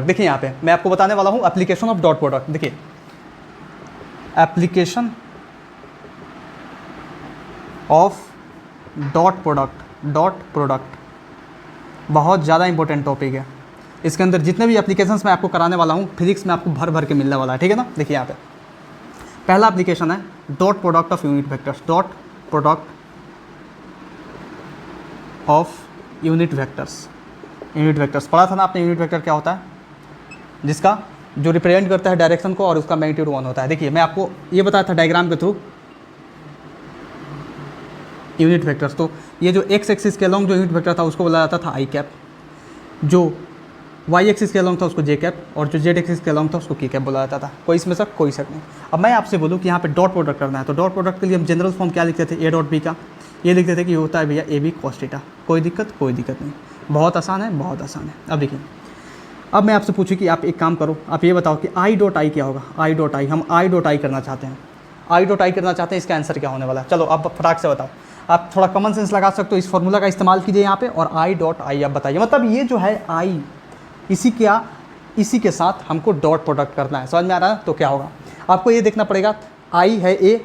देखिए यहाँ पे मैं आपको बताने वाला हूँ एप्लीकेशन ऑफ डॉट प्रोडक्ट। देखिए एप्लीकेशन ऑफ डॉट प्रोडक्ट बहुत ज़्यादा इंपॉर्टेंट टॉपिक है। इसके अंदर जितने भी एप्लीकेशंस मैं आपको कराने वाला हूँ फिजिक्स में आपको भर भर के मिलने वाला है, ठीक है ना। देखिए यहाँ पे पहला एप्लीकेशन है dot product of unit vectors. Dot product of unit vectors. Unit vectors पढ़ा था ना आपने, यूनिट वेक्टर क्या होता है, जिसका जो रिप्रेजेंट करता है डायरेक्शन को और उसका मैग्नीट्यूड 1 होता है। देखिए मैं आपको ये बताया था डायग्राम के थ्रू यूनिट वेक्टर्स। तो ये जो एक्स एक्सिस के अलॉन्ग जो यूनिट वेक्टर था उसको बोला जाता था आई कैप, जो वाई एक्सिस के अलॉन्ग था उसको जे कैप, और जो जेड एक्सिस के अलॉन्ग था उसको के कैप बोला जाता था। कोई इसमें शक, कोई शक नहीं। अब मैं आपसे बोलूँ कि यहाँ पे डॉट प्रोडक्ट करना है, तो डॉट प्रोडक्ट के लिए हम जनरल फॉर्म क्या लिखते थे, ए डॉट बी का। ये लिखते थे कि होता है भैया ए बी कॉस थीटा। कोई दिक्कत, कोई दिक्कत नहीं, बहुत आसान है, बहुत आसान है। अब देखिए, अब मैं आपसे पूछूँ कि आप एक काम करो, आप ये बताओ कि आई डॉट आई क्या होगा। आई डॉट आई, हम आई डॉट आई करना चाहते हैं, आई डॉट आई करना चाहते हैं, इसका आंसर क्या होने वाला है। चलो आप फटाक से बताओ, आप थोड़ा कॉमन सेंस लगा सकते हो, इस फॉर्मूला का इस्तेमाल कीजिए यहाँ पे, और आई डॉट आई आप बताइए। मतलब ये जो है आई, इसी के साथ हमको डॉट प्रोडक्ट करना है, समझ में आ रहा है। तो क्या होगा, आपको ये देखना पड़ेगा, आई है ए,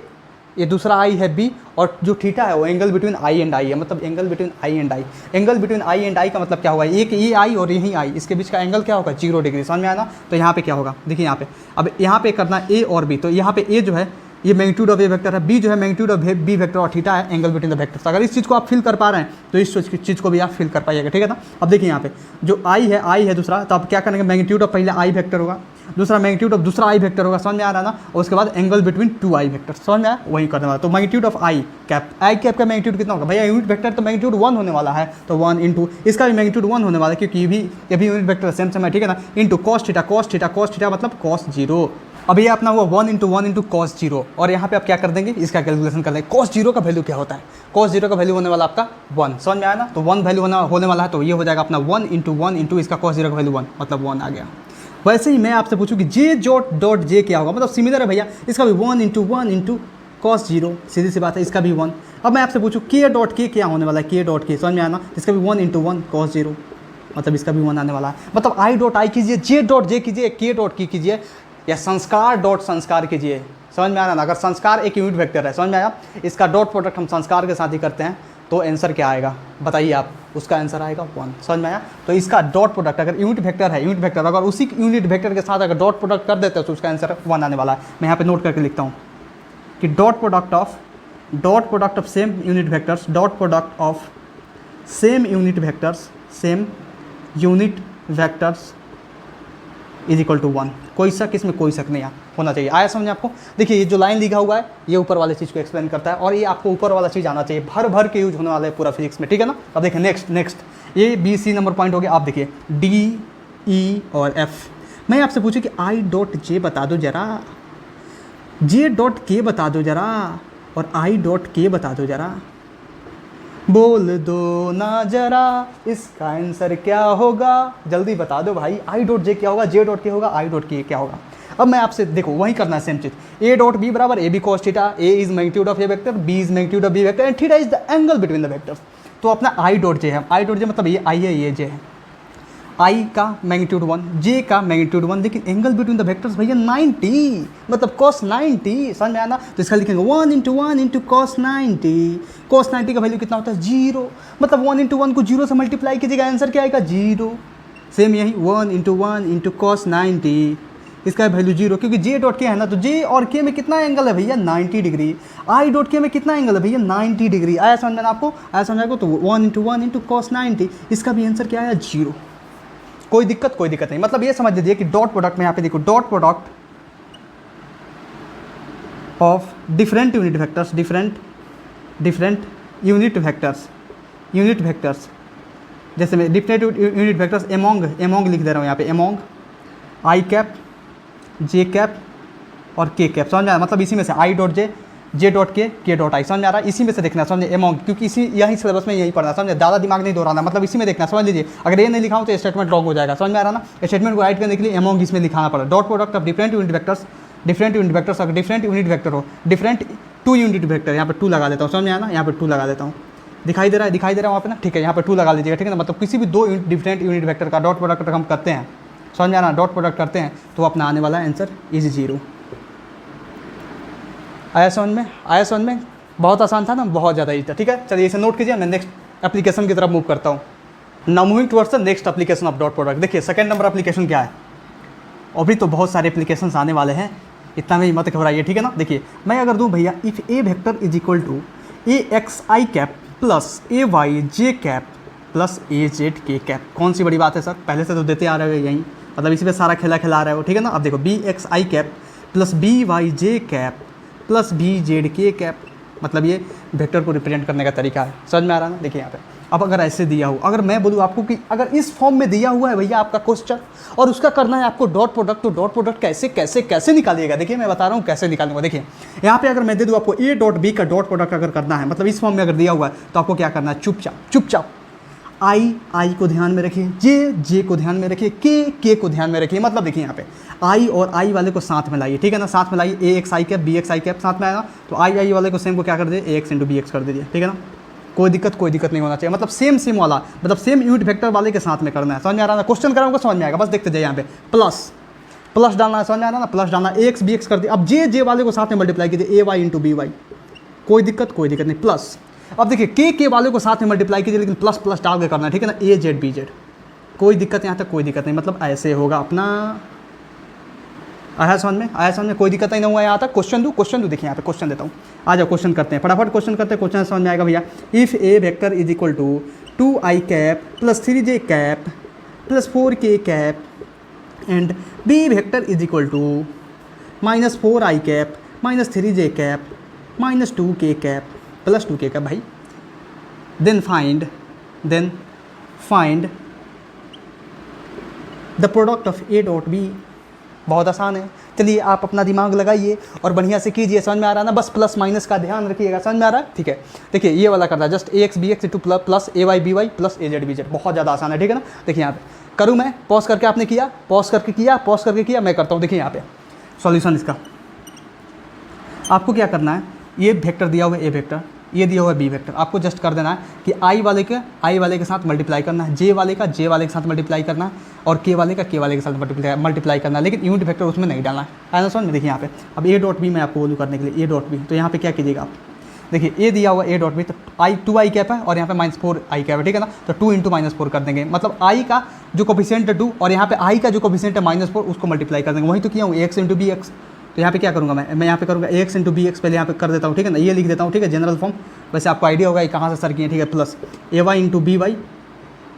ये दूसरा आई है बी, और जो थीटा है वो angle between I and I है, मतलब angle between I and I. Angle between I and I का मतलब क्या होगा, एक ये आई और यही आई, इसके बीच का एंगल क्या होगा, 0 डिग्री। समझ में आया ना। तो यहाँ पे क्या होगा, देखिए यहाँ पे, अब यहाँ पे करना ए और बी, तो यहाँ पे ए जो है ये मैग्नीट्यूड ऑफ ए वेक्टर है, बी जो है मैग्नीट्यूड ऑफ बी वेक्टर, और थीटा है एंगल बिटवीन द वेक्टर्स। अगर इस चीज़ को आप फिल कर पा रहे हैं तो इस चीज़ को भी आप फिल कर पाइएगा, ठीक है ना। अब देखिए यहाँ पे जो आई है दूसरा, तो आप क्या करेंगे, मैग्नीट्यूड ऑफ पहले आई वेक्टर होगा, दूसरा मैग्नीट्यूड ऑफ दूसरा आई वेक्टर होगा, समझ में आ रहा है ना। और उसके बाद एंगल बिटवीन 2 आई वेक्टर, समझ में आया, वही करने वाला। तो मैग्नीट्यूड ऑफ आई कैप का मैग्नीट्यूड कितना होगा भैया, यूनिट वेक्टर तो मैग्नीट्यूड 1 होने वाला है, तो 1 इंटू इसका भी मैग्नीट्यूड 1 होने वाला है, क्योंकि ये भी यूनिट वेक्टर सेम है, ठीक है ना। इंटू कॉस थीटा मतलब कॉस 0। अब ये अपना हुआ 1 इंटू कॉस 0, और यहाँ पे आप क्या कर देंगे, इसका कैलकुलेशन कर देंगे। कॉस 0 का वैल्यू क्या होता है, कॉस 0 का वैल्यू होने वाला आपका 1, समझ में आया ना। तो 1 वैल्यू होने वाला है, तो ये हो जाएगा अपना 1 इंटू इसका कॉस 0 का वैल्यू 1, मतलब 1 आ गया। वैसे ही मैं आपसे पूछूँ कि जे डॉट जे क्या होगा, मतलब सिमिलर है भैया, इसका भी 1 इंटू कॉस 0, सीधी सी बात है, इसका भी 1। अब मैं आपसे पूछूँ के डॉट के क्या होने वाला है, के डॉट के, समझ में आया ना, इसका भी 1 इंटू कॉस 0, मतलब इसका भी 1 आने वाला है। मतलब आई डॉट आई कीजिए, जे डॉट जे कीजिए, के डॉट की कीजिए, या संस्कार डॉट संस्कार कीजिए, समझ में आया ना। अगर संस्कार एक यूनिट वेक्टर है, समझ में आया, इसका डॉट प्रोडक्ट हम संस्कार के साथ ही करते हैं, तो आंसर क्या आएगा बताइए आप, उसका आंसर आएगा 1, समझ में आया। तो इसका डॉट प्रोडक्ट अगर यूनिट वेक्टर है, यूनिट वेक्टर अगर उसी यूनिट वेक्टर के साथ अगर डॉट प्रोडक्ट कर देते हैं तो उसका आंसर 1 आने वाला है। मैं यहाँ पे नोट करके लिखता हूँ कि dot product of same unit vectors, dot product of same unit vectors is equal to 1। कोई शक, इसमें कोई शक नहीं होना चाहिए। आया समझ आपको। देखिए ये जो लाइन लिखा हुआ है ये ऊपर वाले चीज़ को एक्सप्लेन करता है, और ये आपको ऊपर वाला चीज़ आना चाहिए, भर भर के यूज होने वाला है पूरा फिजिक्स में, ठीक है ना। अब देखिए नेक्स्ट ये बी सी नंबर पॉइंट हो गया। आप देखिए डी ई और एफ। मैं आपसे पूछूं कि आई डॉट जे बता दो जरा, जे डॉट के बता दो जरा, और आई डॉट के बता दो जरा, बोल दो ना जरा इसका आंसर क्या होगा, जल्दी बता दो भाई। आई डॉट जे क्या होगा, जे डॉट के होगा, आई डॉट के क्या होगा। अब मैं आपसे देखो वही करना है सेम चीज, ए डॉट बी बराबर A B cos theta, A is magnitude of A vector, B is magnitude of B vector, and theta is the angle between the vectors. तो अपना आई डॉट जे है, आई डॉट जे मतलब ये आई है, ये जे है, आई का मैग्नीट्यूड 1, जे का मैग्नीट्यूड 1, लेकिन एंगल बिटवीन द वेक्टर्स भैया 90, मतलब cos 90, समझ में आना। तो इसका लिखेंगे 1 इंटू cos 90, cos 90 का वैल्यू कितना होता है 0, मतलब 1 इंटू 1 को 0 से मल्टीप्लाई कीजिएगा, आंसर क्या आएगा 0। सेम यही 1 इंटू cos 90, इसका वैल्यू 0, क्योंकि जे डॉट के है ना, तो जे और के में कितना एंगल है भैया 90 डिग्री, आई डॉट के में कितना एंगल है भैया 90 डिग्री। आया समझ में आपको, आया समझ आपको। तो 1 इंटू cos 90, इसका भी आंसर क्या आया 0। कोई दिक्कत नहीं, मतलब ये समझ लीजिए कि डॉट प्रोडक्ट में यहाँ पे देखो, dot product of different unit vectors, जैसे मैं डिफरेंट यूनिट वेक्टर्स एमोंग लिख दे रहा हूँ यहाँ पे, एमोंग आई कैप, जे कैप और के कैप, समझ में आया। मतलब इसी में से आई डॉट जे डॉट के डॉट आई, समझ में आ रहा है। इसी में से देखना, समझे, एमोंग, क्योंकि यही सिलेबस में यही पढ़ना, समझे, ज़्यादा दिमाग नहीं दोहराना, मतलब इसी में देखना, समझ लीजिए। अगर ये नहीं लिखा हो तो स्टेटमेंट रॉन्ग हो जाएगा, समझ में आ रहा ना। स्टेटमेंट को राइट करने के लिए एमोंग इसमें लिखाना पड़ा। Dot product of different unit vectors, अगर डिफरेंट यूनिट वेक्टर हो, डिफरेंट 2 यूनिट वेक्टर, यहाँ पर 2 लगा देता हूँ, समझ में आया ना, यहाँ पर 2 लगा देता हूँ, दिखाई दे रहा है वहाँ पे ना, ठीक है, यहाँ पर 2 लगा लीजिएगा, ठीक है ना। मतलब किसी भी 2 डिफरेंट यूनिट वेक्टर का डॉट प्रोडक्ट हम करते हैं समझ में आ रहा है, डॉट प्रोडक्ट करते हैं तो अपना आने वाला आंसर इज 0। आया समझ में, बहुत आसान था ना, बहुत ज़्यादा ईजी था। ठीक है, चलिए इसे नोट कीजिए, मैं नेक्स्ट एप्लीकेशन की तरफ मूव करता हूँ। Now moving towards the next application of dot product. देखिए सेकंड नंबर एप्लीकेशन क्या है, अभी तो बहुत सारे एप्लीकेशन आने वाले हैं, इतना में मत घबराइए, ठीक है ना। देखिए मैं अगर दूँ भैया, if A vector is equal to A X I cap plus A Y J cap plus A Z K cap, कौन सी बड़ी बात है सर, पहले से तो देते आ रहे हो यहीं, मतलब इसी पे सारा खेला खिला रहे हो, ठीक है ना। अब देखो B x I cap plus B Y J cap plus B Z K cap, मतलब ये वेक्टर को रिप्रेजेंट करने का तरीका है, समझ में आ रहा है ना। देखिए यहाँ पे अब अगर ऐसे दिया हो, अगर मैं बोलूँ आपको कि अगर इस फॉर्म में दिया हुआ है भैया आपका क्वेश्चन और उसका करना है आपको डॉट प्रोडक्ट, तो डॉट प्रोडक्ट कैसे कैसे कैसे निकालिएगा, देखिए मैं बता रहा हूँ कैसे निकालूंगा। देखिए यहाँ पे अगर मैं दे दूँ आपको ए डॉट बी का डॉट प्रोडक्ट अगर करना है, मतलब इस फॉर्म में अगर दिया हुआ है, तो आपको क्या करना है, चुपचाप आई को ध्यान में रखिए, जे को ध्यान में रखिए, के को ध्यान में रखिए। मतलब देखिए यहाँ पे आई और आई वाले को साथ में लाइए, ठीक है ना, साथ में लाइए, ए X I cap B x I cap साथ में आएगा, तो आई वाले को सेम को क्या कर दे, ए एक्स इंटू बी एक्स कर दीजिए, ठीक है ना। कोई दिक्कत नहीं होना चाहिए, मतलब सेम वाला, मतलब सेम यूनिट वेक्टर वाले के साथ में करना है, समझ में आ रहा है। क्वेश्चन कराऊंगा समझ में आएगा, बस देखते जाइए यहाँ पे प्लस डालना है, समझ में आ रहा है ना, प्लस डालना, ए एक्स बी एक्स कर दिया। अब जे वाले को साथ में मल्टीप्लाई कीजिए, ए वाई इंटू बी वाई, कोई दिक्कत नहीं, प्लस। अब देखिए के वाले को साथ में मल्टीप्लाई कीजिए, लेकिन प्लस डाल के करना है, ठीक है ना, ए जेड बी जेड, कोई दिक्कत यहाँ तक, कोई दिक्कत नहीं, मतलब ऐसे होगा अपना। आया समझ में, कोई दिक्कत नहीं हुआ यहाँ तक। क्वेश्चन दू, देखिए यहाँ पे क्वेश्चन देता हूँ, आ जाओ क्वेश्चन करते हैं, फटाफट क्वेश्चन करते हैं, क्वेश्चन समझ में आएगा भैया। If A vector is equal to 2i cap plus 3j cap plus 4k cap and B vector is equal to minus 4i cap minus 3j cap minus 2k cap plus 2k cap भाई, then find the product of A dot B. बहुत आसान है, चलिए आप अपना दिमाग लगाइए और बढ़िया से कीजिए, समझ में आ रहा है ना, बस प्लस माइनस का ध्यान रखिएगा, समझ में आ रहा है, ठीक है। देखिए ये वाला करता है just A X B X into plus A Y B Y plus A Z B Z, बहुत ज़्यादा आसान है, ठीक है ना। देखिए यहाँ पे करूँ मैं, पॉज करके आपने किया, पॉज करके किया, मैं करता हूँ। देखिए यहाँ पे सॉल्यूशन इसका, आपको क्या करना है, ये वेक्टर दिया हुआ है ए वेक्टर, ये दिया हुआ है बी वेक्टर, आपको जस्ट कर देना है कि आई वाले के साथ मल्टीप्लाई करना है, जे वाले के साथ मल्टीप्लाई करना है, और के वाले के साथ मल्टीप्लाई करना है, लेकिन यूनिट वेक्टर उसमें नहीं डालना है ना। समझ में, देखिए यहाँ पे अब ए डॉट बी मैं आपको बोलूँ करने के लिए, ए डॉट बी, तो यहाँ पे क्या कीजिएगा आप, देखिए ए दिया हुआ ए डॉट बी, तो आई 2i कैप है और यहाँ पे -4i कैप है, ठीक है ना, तो 2 इंटू -4 कर देंगे, मतलब आई का जो कोफिशिएंट है 2 और यहाँ पे आई का जो कोफिशिएंट है -4, उसको मल्टीप्लाई कर देंगे। वही तो किया हूँ, ए एक्स इंटू बी एक्स, तो यहाँ पे क्या करूँगा मैं यहाँ पे करूँगा ए एक्स इंटू बी एक्स, पहले यहाँ पे कर देता हूँ, ठीक है ना, ये लिख देता हूँ, ठीक है, जनरल फॉर्म, वैसे आपको आइडिया होगा ये कहाँ से सर किए, ठीक है, plus A Y into B Y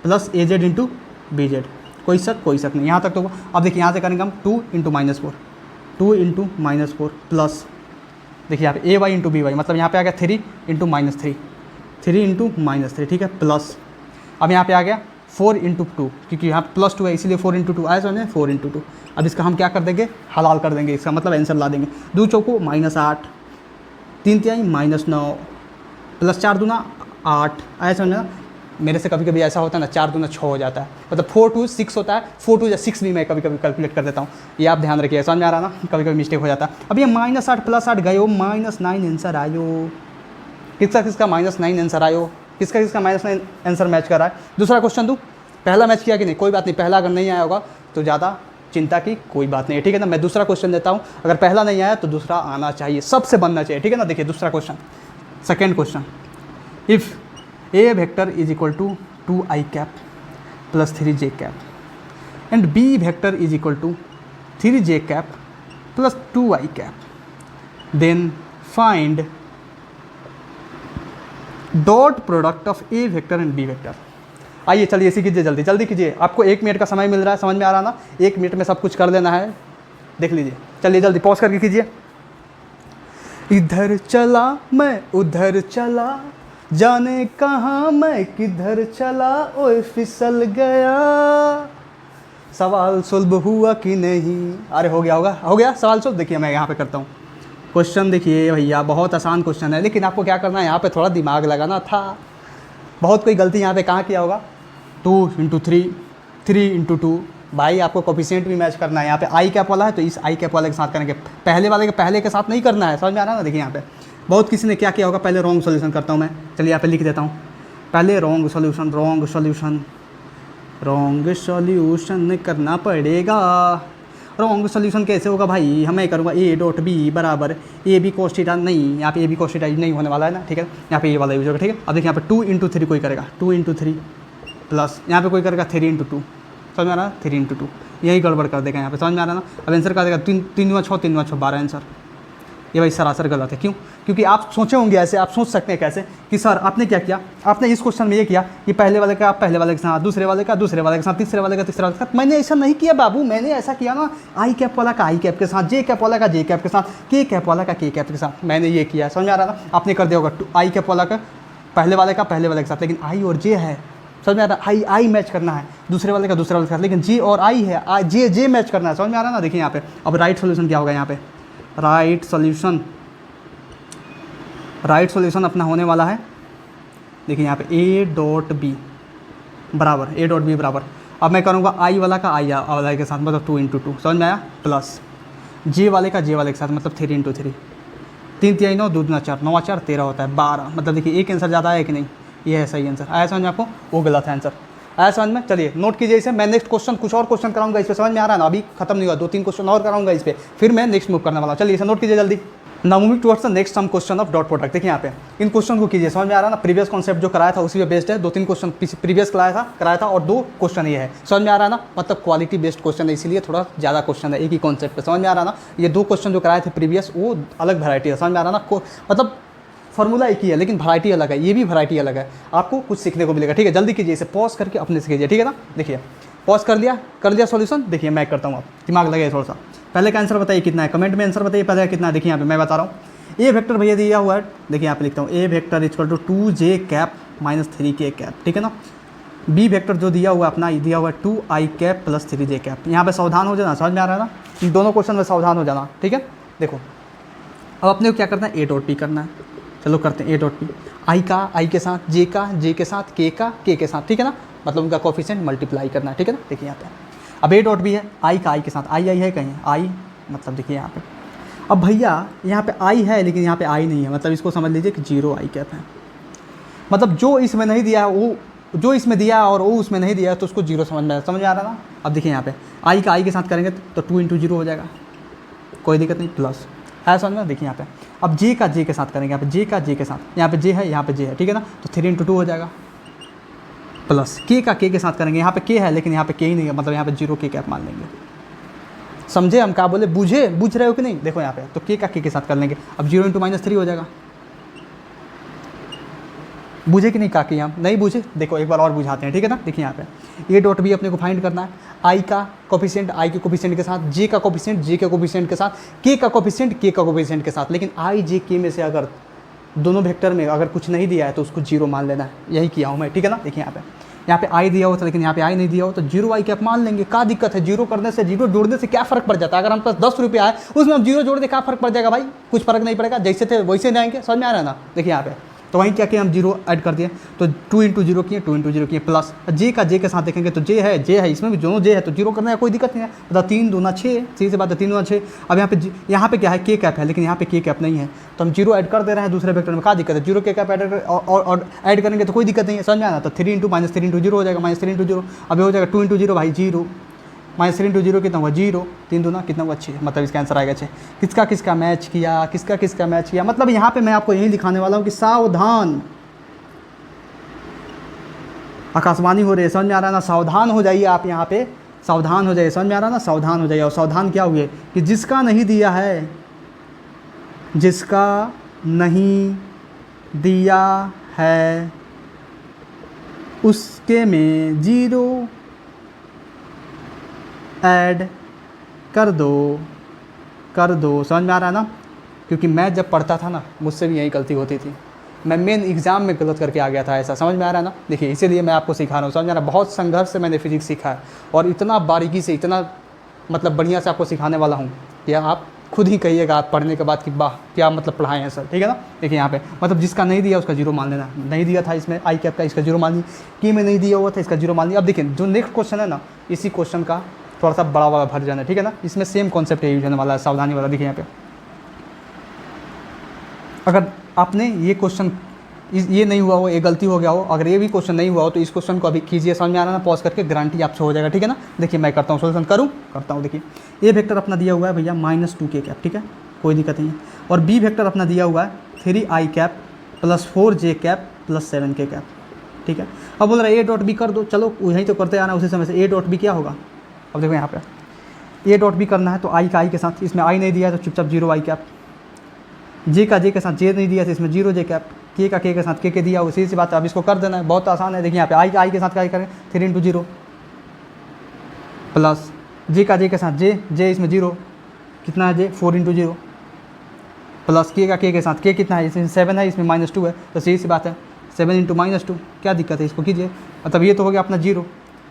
plus A Z into B Z, कोई शक नहीं यहाँ तक तो। अब देखिए यहाँ से करेंगे हम 2 इंटू -4 प्लस, देखिए यहाँ पे ए वाई इंटू बी वाई, मतलब यहाँ पे आ गया 3 इंटू -3, ठीक है, प्लस अब यहाँ पे आ गया 4 इंटू 2, क्योंकि यहाँ प्लस 2 है इसीलिए 4 इंटू 2 आया, समझे, 4 इंटू 2। अब इसका हम क्या कर देंगे, हलाल कर देंगे, इसका मतलब आंसर ला देंगे, 2 चौको -8, 3 तिहाई -9 प्लस 4 दूना 8, आया समझना। मेरे से कभी कभी ऐसा होता है ना, 4 दूना 6 हो जाता है, मतलब 4 2 6 होता है, 4 2 या 6 भी मैं कभी कभी कैलकुलेट कर देता हूँ, ये आप ध्यान रखिए, समझ में आ रहा ना, कभी कभी मिस्टेक हो जाता है। अब ये -8 प्लस 8 गयो, -9 आंसर आयो, किसका -9 आंसर आयो, किसका -9 आंसर मैच कर रहा है। दूसरा क्वेश्चन दूँ, पहला मैच किया कि नहीं, कोई बात नहीं, पहला अगर नहीं आया होगा तो ज़्यादा चिंता की कोई बात नहीं है, ठीक है ना। मैं दूसरा क्वेश्चन देता हूँ, अगर पहला नहीं आया तो दूसरा आना चाहिए, सबसे बनना चाहिए, ठीक है ना। देखिए दूसरा question, second question, if A vector is equal to 2i cap plus 3j cap and B vector is equal to 3j cap plus 2i cap, then find dot product of A vector and B vector. आइए चलिए इसी कीजिए, जल्दी कीजिए, आपको 1 minute का समय मिल रहा है, समझ में आ रहा ना, 1 मिनट में सब कुछ कर लेना है, देख लीजिए, चलिए जल्दी पॉज करके कीजिए। इधर चला मैं उधर चला, जाने कहाँ मैं किधर चला, ओए फिसल गया, सवाल सुलभ हुआ कि नहीं, अरे हो गया सवाल सुलभ। देखिए मैं यहाँ पे करता हूँ क्वेश्चन, देखिए भैया बहुत आसान क्वेश्चन है, लेकिन आपको क्या करना है, यहाँ पे थोड़ा दिमाग लगाना था। बहुत कोई गलती यहाँ पे कहाँ किया होगा, 2 इंटू 3 इंटू 2, भाई आपको कोफिशिएंट भी मैच करना है। यहाँ पे आई कैप वाला है तो इस आई कैप वाले के साथ करेंगे, पहले के साथ नहीं करना है, समझ में आ रहा है ना। देखिए यहाँ पे बहुत किसी ने क्या किया होगा, पहले रॉन्ग सॉल्यूशन करता हूँ मैं, चलिए यहाँ पे लिख देता हूँ, पहले रॉन्ग सॉल्यूशन रॉन्ग सॉल्यूशन करना पड़ेगा। रॉन्ग सॉल्यूशन कैसे होगा भाई, हमें करूँगा ए डॉट बी बराबर ए बी कोस थीटा, नहीं यहाँ पे ए बी कोस थीटा नहीं होने वाला है ना, ठीक है, यहाँ पे ये वाला यूज होगा, ठीक है। अब देखिए यहाँ पे 2 इंटू 3 कोई करेगा, 2 इंटू 3 प्लस यहाँ पे कोई करेगा 3 इंटू 2, समझ में आ रहा है, 3 इंटू 2, यही गड़बड़ कर देगा यहाँ पे, समझ में आ रहा है ना। अब आंसर का देगा 3 3 9 6 3 9 6 12 आंसर। ये भाई सरासर गलत है, क्यों? क्योंकि आप सोचे होंगे ऐसे, आप सोच सकते हैं कैसे कि सर आपने क्या किया, आपने इस क्वेश्चन में ये किया कि पहले वाले का पहले वाले के साथ, दूसरे वाले का दूसरे वाले के साथ, तीसरे वाले का तीसरे वाले के साथ। मैंने ऐसा नहीं किया बाबू, मैंने ऐसा किया ना आई कैप वाला का आई कैप के साथ, जे कैप वाला का जे कैप के साथ, के कैप वाला का के कैप के साथ, मैंने ये किया, समझ में आ रहा ना। आपने कर दिया होगा आई कैप वाला का पहले वाले का पहले वाले के साथ, लेकिन आई और जे है, समझ में आ रहा है, आई मैच करना है दूसरे वाले का दूसरे वाले के साथ, लेकिन जे और आई है, जे मैच करना है, समझ में आ रहा है ना। देखिए यहाँ पे अब राइट सोल्यूशन क्या होगा, यहाँ पे राइट सोल्यूशन अपना होने वाला है, देखिए यहाँ पे ए डॉट बी बराबर, अब मैं करूँगा आई वाला का आई वाला के साथ, मतलब 2 इंटू 2, समझ में आया, प्लस जे वाले का जे वाले के साथ, मतलब 3 इंटू 3, 3 3 9 2 2 4 9 4 13 होता है 12, मतलब देखिए एक आंसर ज़्यादा है कि नहीं, ये है सही आंसर। आया समझ में आपको, वो गलत है आंसर, आया समझ में। चलिए नोट कीजिए इसे, मैं नेक्स्ट क्वेश्चन कुछ और क्वेश्चन कराऊंगा इस पे, समझ में आ रहा है ना, अभी खत्म नहीं हुआ, 2-3 क्वेश्चन और कराऊंगा इस पे, फिर मैं नेक्स्ट मूव करने वाला हूँ। चलिए इसे नोट कीजिए जल्दी। Now moving towards the next some question of dot product. देखिए यहाँ पे इन क्वेश्चन को कीजिए, समझ में आ रहा है ना। प्रीवियस कॉन्सेप्ट जो कराया था उसी पे बेस्ड है, 2-3 क्वेश्चन प्रीवियस कराया था और 2 क्वेश्चन ये है, समझ में आ रहा है ना। मतलब क्वालिटी बेस्ड क्वेश्चन है, इसीलिए थोड़ा ज़्यादा क्वेश्चन है एक ही कॉन्सेप्ट पे, समझ में आ रहा है ना। ये 2 क्वेश्चन जो कराए थे प्रीवियस वो अलग वैरायटी है, समझ में आ रहा है ना। मतलब फॉर्मूला एक ही है लेकिन वैरायटी अलग है, ये भी वैरायटी अलग है, आपको कुछ सीखने को मिलेगा, ठीक है। जल्दी कीजिए इसे, पॉज करके अपने से कीजिए, ठीक है ना। देखिए पॉज कर दिया सॉल्यूशन। देखिए मैं करता हूँ, आप दिमाग लगाइए थोड़ा सा। पहले का आंसर बताइए कितना है, कमेंट में आंसर बताइए पहले कितना है। देखिए यहाँ पे मैं बता रहा हूँ, ए वेक्टर भैया दिया हुआ है, देखिए यहाँ पे लिखता हूँ, A vector equal to 2j cap minus 3k cap, ठीक है ना। बी वेक्टर जो दिया हुआ है अपना, दिया हुआ है 2i cap plus 3j cap. यहाँ पे सावधान हो जाना, समझ में आ रहा है ना, इन दोनों क्वेश्चन में सावधान हो जाना, ठीक है। देखो अब अपने को क्या करना है, ए डॉट पी करना है, चलो करते हैं ए डॉट पी। आई के साथ, जे के साथ, के के साथ, ठीक है ना, मतलब उनका कोफिशिएंट मल्टीप्लाई करना है, ठीक है ना। देखिए यहाँ पे अब ए डॉट बी है, आई का आई के साथ, आई है कहीं आई, मतलब देखिए यहाँ पे अब भैया यहाँ पे आई है लेकिन यहाँ पे आई नहीं है, मतलब इसको समझ लीजिए कि 0 आई कैप है। मतलब जो इसमें नहीं दिया है वो, जो इसमें दिया और वो उसमें नहीं दिया है तो उसको 0 समझ में आ रहा ना। अब देखिए यहाँ पे आई का आई के साथ करेंगे तो 2 इंटू 0 हो जाएगा, कोई दिक्कत नहीं, प्लस है समझ में। देखिए यहाँ पे अब जे का जे के साथ करेंगे, यहाँ पे जे का जे के साथ, यहाँ पे जे है यहाँ पे जे है, ठीक है ना, तो 3 इंटू 2 हो जाएगा, प्लस के का के साथ करेंगे, यहाँ पे के है लेकिन यहाँ पे के ही नहीं है, मतलब यहाँ पे 0 के कैप मान लेंगे। समझे हम क्या बोले, बुझ रहे हो कि नहीं। देखो यहाँ पे तो के का के साथ कर लेंगे, अब 0 इंटू -3 हो जाएगा। बुझे कि नहीं काकी, हम नहीं बुझे, देखो एक बार और बुझाते हैं, ठीक है ना। देखिए यहाँ पे ए डॉट बी अपने को फाइंड करना है, आई का कोफिशिएंट आई के कोफिशिएंट के साथ, जे का कोफिशिएंट जे के कोफिशिएंट के साथ, के का कोफिशिएंट के का कोफिशिएंट के साथ। लेकिन आई जे के में से अगर दोनों वेक्टर में अगर कुछ नहीं दिया है तो उसको 0 मान लेना है, यही किया हूँ मैं, ठीक है ना। देखिए यहाँ पे आई दिया हो था लेकिन यहाँ पे आई नहीं दिया हो तो 0 आई कैप मान लेंगे, क्या दिक्कत है। 0 करने से, 0 जोड़ने से क्या फ़र्क पड़ जाता है। अगर हम पास 10 रुपये आए उसमें हम 0 जोड़ दे, क्या फ़र्क पड़ जाएगा भाई, कुछ फ़र्क नहीं पड़ेगा, जैसे थे वैसे नहीं आएंगे, समझ में आ रहा है ना। देखिए यहाँ पे तो वहीं क्या किया हम 0 ऐड कर दिए, तो 2 इंटू 0 किए, 2 इंटू 0 किए, प्लस जे का जे के साथ देखेंगे तो जे है इसमें भी दोनों जे है तो 0 करना है, कोई दिक्कत नहीं है। मतलब 3 दूना 6, सही से बात है, 3 दूना 6। अब यहाँ पे क्या है, के कैप है लेकिन यहाँ पे के कैप नहीं है तो हम 0 ऐड कर दे रहे हैं दूसरे वेक्टर में, क्या दिक्कत है। 0 के कैप और ऐड करेंगे तो कोई दिक्कत नहीं है, समझ में आना। तो 3 इंटू -3 इंटू 0 हो जाएगा, -3 इंटू 0, अब हो जाएगा 2 इंटू 0 भाई 0, -3 इंटू 0 कितना हुआ 0, 3 दूना कितना हुआ 6, मतलब इसका आंसर आएगा 6। किसका मैच किया, मतलब यहाँ पे मैं आपको यही दिखाने वाला हूँ कि सावधान, आकाशवाणी हो रही है, समझ में आ रहा है ना। सावधान हो जाइए आप, यहाँ पे सावधान हो जाइए, समझ में आ रहा है ना, सावधान हो जाइए। और सावधान क्या हुए कि जिसका नहीं दिया है उसके में 0 ऐड कर दो, समझ में आ रहा है ना। क्योंकि मैं जब पढ़ता था ना मुझसे भी यही गलती होती थी, मैं मेन एग्ज़ाम में गलत करके आ गया था, ऐसा समझ में आ रहा है ना। देखिए इसीलिए मैं आपको सिखा रहा हूँ, समझ में आ रहा है। बहुत संघर्ष से मैंने फिजिक्स सीखा है और इतना बारीकी से, इतना मतलब बढ़िया से आपको सिखाने वाला हूँ कि आप खुद ही कहिएगा आप पढ़ने के बाद कि वाह क्या मतलब पढ़ाए हैं सर, ठीक है ना। देखिए यहाँ पे मतलब जिसका नहीं दिया उसका 0 मान लेना, नहीं दिया था इसमें आई कैप का, इसका 0 मान ली, की में नहीं दिया हुआ था इसका 0 मान लिया। अब देखिए जो नेक्स्ट क्वेश्चन है ना, इसी क्वेश्चन का थोड़ा सा बड़ा वाला वर्जन है, ठीक है ना। इसमें सेम कॉन्सेप्ट यूज होने वाला है, सावधानी वाला। देखिए यहाँ पे अगर आपने ये क्वेश्चन ये नहीं हुआ हो, ये गलती हो गया हो, अगर ये भी क्वेश्चन नहीं हुआ हो तो इस क्वेश्चन को अभी कीजिए, समझ में आ रहा है ना, पॉज करके, गारंटी आपसे हो जाएगा, ठीक है ना। देखिए मैं करता हूँ सोल्यूशन, करता हूँ। देखिए ए वेक्टर अपना दिया हुआ है भैया -2k कैप, ठीक है, कोई दिक्कत नहीं है। और बी वेक्टर अपना दिया हुआ है 3i cap plus 4j cap plus 7k cap, ठीक है। अब बोल रहा है ए डॉट बी कर दो, चलो यहीं तो करते आना उसी समय से। ए डॉट बी क्या होगा, अब देखो यहाँ पे ए डॉट बी करना है तो आई का आई के साथ, इसमें आई नहीं दिया है तो चुपचाप 0i कैप, जे का जे के साथ जे नहीं दिया तो इसमें 0j कैप, के का के के साथ के दिया, उसी सी बात है। अब इसको कर देना है, बहुत आसान है। देखिए यहाँ पे आई का आई के साथ क्या करें, 3 × 0 प्लस जे का जे के साथ जे इसमें 0 कितना है जे 4 × 0 प्लस के का के साथ के कितना है, इसमें 7 है, इसमें -2 है, तो सही सी बात है 7 × -2, क्या दिक्कत है, इसको कीजिए। मतलब ये तो हो गया अपना 0,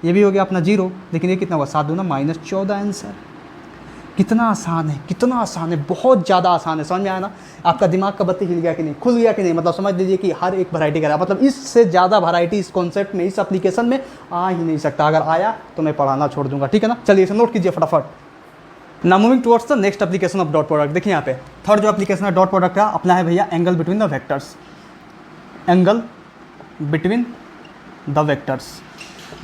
ये भी हो गया अपना 0, लेकिन ये कितना हुआ 7 दूना -14 आंसर। कितना आसान है, कितना आसान है, बहुत ज़्यादा आसान है। समझ में आया ना, आपका दिमाग का बत्ती हिल गया कि नहीं, खुल गया कि नहीं, मतलब समझ लीजिए कि हर एक वैरायटी का, मतलब इससे ज़्यादा वैरायटी इस कॉन्सेप्ट में, इस एप्लीकेशन में आ ही नहीं सकता। अगर आया तो मैं पढ़ाना छोड़ दूंगा, ठीक है ना। चलिए इसे नोट कीजिए फटाफट। Now moving towards the next application of dot product. देखिए यहाँ पे थर्ड जो एप्लीकेशन है डॉट प्रोडक्ट का अपना है भैया angle between the vectors, angle between the vectors.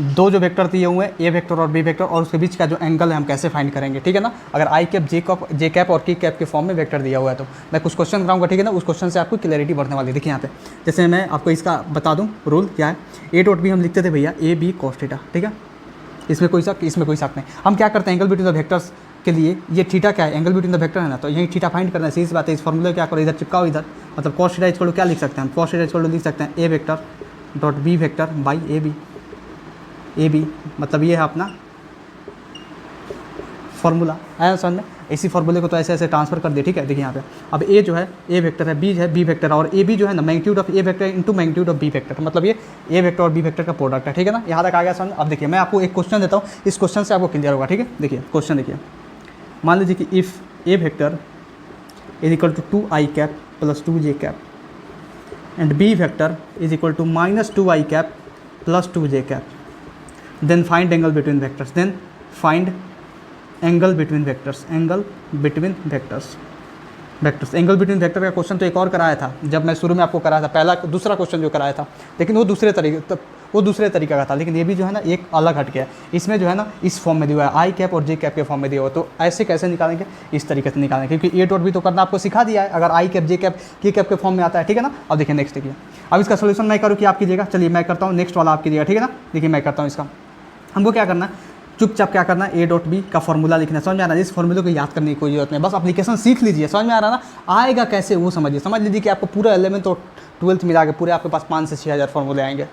दो जो वेक्टर दिए हुए हैं ए वेक्टर और बी वेक्टर, और उसके बीच का जो एंगल है हम कैसे फाइंड करेंगे, ठीक है ना। अगर आई कैप जे कैप और की कैप के फॉर्म में वेक्टर दिया हुआ है तो मैं कुछ क्वेश्चन कराऊंगा, ठीक है ना, उस क्वेश्चन से आपको क्लैरिटी बढ़ने वाली है। देखिए यहाँ पे जैसे मैं आपको इसका बता दूँ रूल क्या है। ए डॉट बी हम लिखते थे भैया ए बी कॉस थीटा, ठीक है, इसमें कोई शक नहीं। हम क्या करते हैं एंगल बिटवीन द वेक्टर्स के लिए, ये थीटा क्या है, एंगल बिटवीन द वेक्टर है ना, तो यही थीटा फाइंड करना है, सीधी सी बात है। इस फॉर्मूले क्या करो, इधर चिपकाओ इधर, मतलब कॉस थीटा इक्वल टू क्या लिख सकते हैं हम, कॉस थीटा इक्वल टू लिख सकते हैं A vector dot B vector by A B, मतलब ये है अपना फॉर्मूला, आया समझ में। इसी फॉर्मूले को तो ऐसे ऐसे ट्रांसफर कर दिए, ठीक है। देखिए यहाँ पे अब ए जो है ए वेक्टर है, बी है बी वेक्टर, और ए बी जो है ना magnitude of A vector into magnitude of B vector, मतलब ये ए वेक्टर और बी वेक्टर का प्रोडक्ट है, ठीक है ना। यहाँ तक आ गया समझ। अब देखिए मैं आपको एक क्वेश्चन देता हूँ, इस क्वेश्चन से आपको क्लियर होगा, ठीक है। देखिए क्वेश्चन देखिए, मान लीजिए कि if A vector is equal to 2i cap plus 2j cap and B vector is equal to -2i cap plus 2j cap, then find angle between vectors, then find angle between vectors, angle between vectors, angle between vector का question तो एक और कराया था जब मैं शुरू में आपको कराया था, पहला दूसरा क्वेश्चन जो कराया था, लेकिन वो दूसरे तरीके का था, लेकिन ये भी जो है ना एक अलग हट गया। इसमें जो है ना इस फॉर्म में दिया हुआ है, आई कैप और जे कैप के फॉर्म में दिया हुआ, तो ऐसे कैसे निकालेंगे, इस तरीके से निकालेंगे, क्योंकि ए डॉट भी तो करना आपको सिखा दिया है, अगर आई कैप जे कैप के कैप के फॉर्म में आता है, ठीक है ना। अब देखिए नेक्स्ट देखिए, अब इसका सोल्यूशन मैं करूँ कि आप कीजिएगा, चलिए मैं करता हूँ, नेक्स्ट वाला आप कीजिएगा, ठीक है ना। देखिए मैं करता हूँ इसका, हमको क्या करना है, चुपचाप क्या करना है, ए डॉट बी का फॉर्मूला लिखना है, समझ में आ रहा है। इस फॉर्मूले को याद करने की कोई जरूरत नहीं, बस एप्लीकेशन सीख लीजिए, समझ में आ रहा है ना। आएगा कैसे वो समझिए, समझ लीजिए कि आपको पूरा 11th और 12th मिला के पूरे आपके पास 5 से 6 हज़ार फॉर्मूले आएंगे।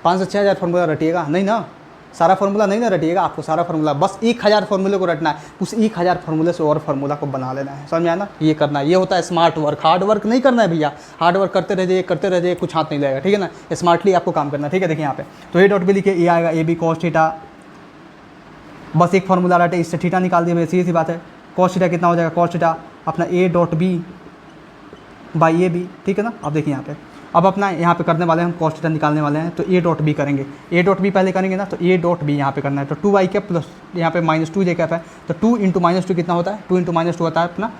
5 से 6 हज़ार फॉर्मूला रटिएगा नहीं ना, सारा फॉर्मूला नहीं ना रटिएगा, आपको सारा फॉर्मूला बस 1000 फॉर्मूले को रटना है, उस 1000 फॉर्मूले से और फॉर्मूला को बना लेना है, समझ में आया ना। ये करना है, ये होता है स्मार्ट वर्क, हार्ड वर्क नहीं करना है भैया, हार्ड वर्क करते रह जाइए कुछ हाथ नहीं लगेगा, ठीक है ना। स्मार्टली आपको काम करना है, ठीक है। देखिए यहाँ पे तो ए डॉट बी लिखिए, ए आएगा ए बी कॉस थीटा, बस एक फॉर्मूला रटे, इससे थीटा निकाल दिए, सीधी सी बात है। कॉस थीटा कितना हो जाएगा, कॉस थीटा अपना A dot B by A B, ठीक है ना। अब देखिए यहाँ पे अब अपना यहाँ पे करने वाले हैं हम कॉस थीटा निकालने वाले हैं, तो ए डॉट बी करेंगे, ए डॉट बी पहले करेंगे ना, तो ए डॉट बी यहाँ पे करना है, तो 2i कैप प्लस यहाँ पे -2j कैप है, तो 2 × -2 कितना होता है, 2 × -2 होता है अपना,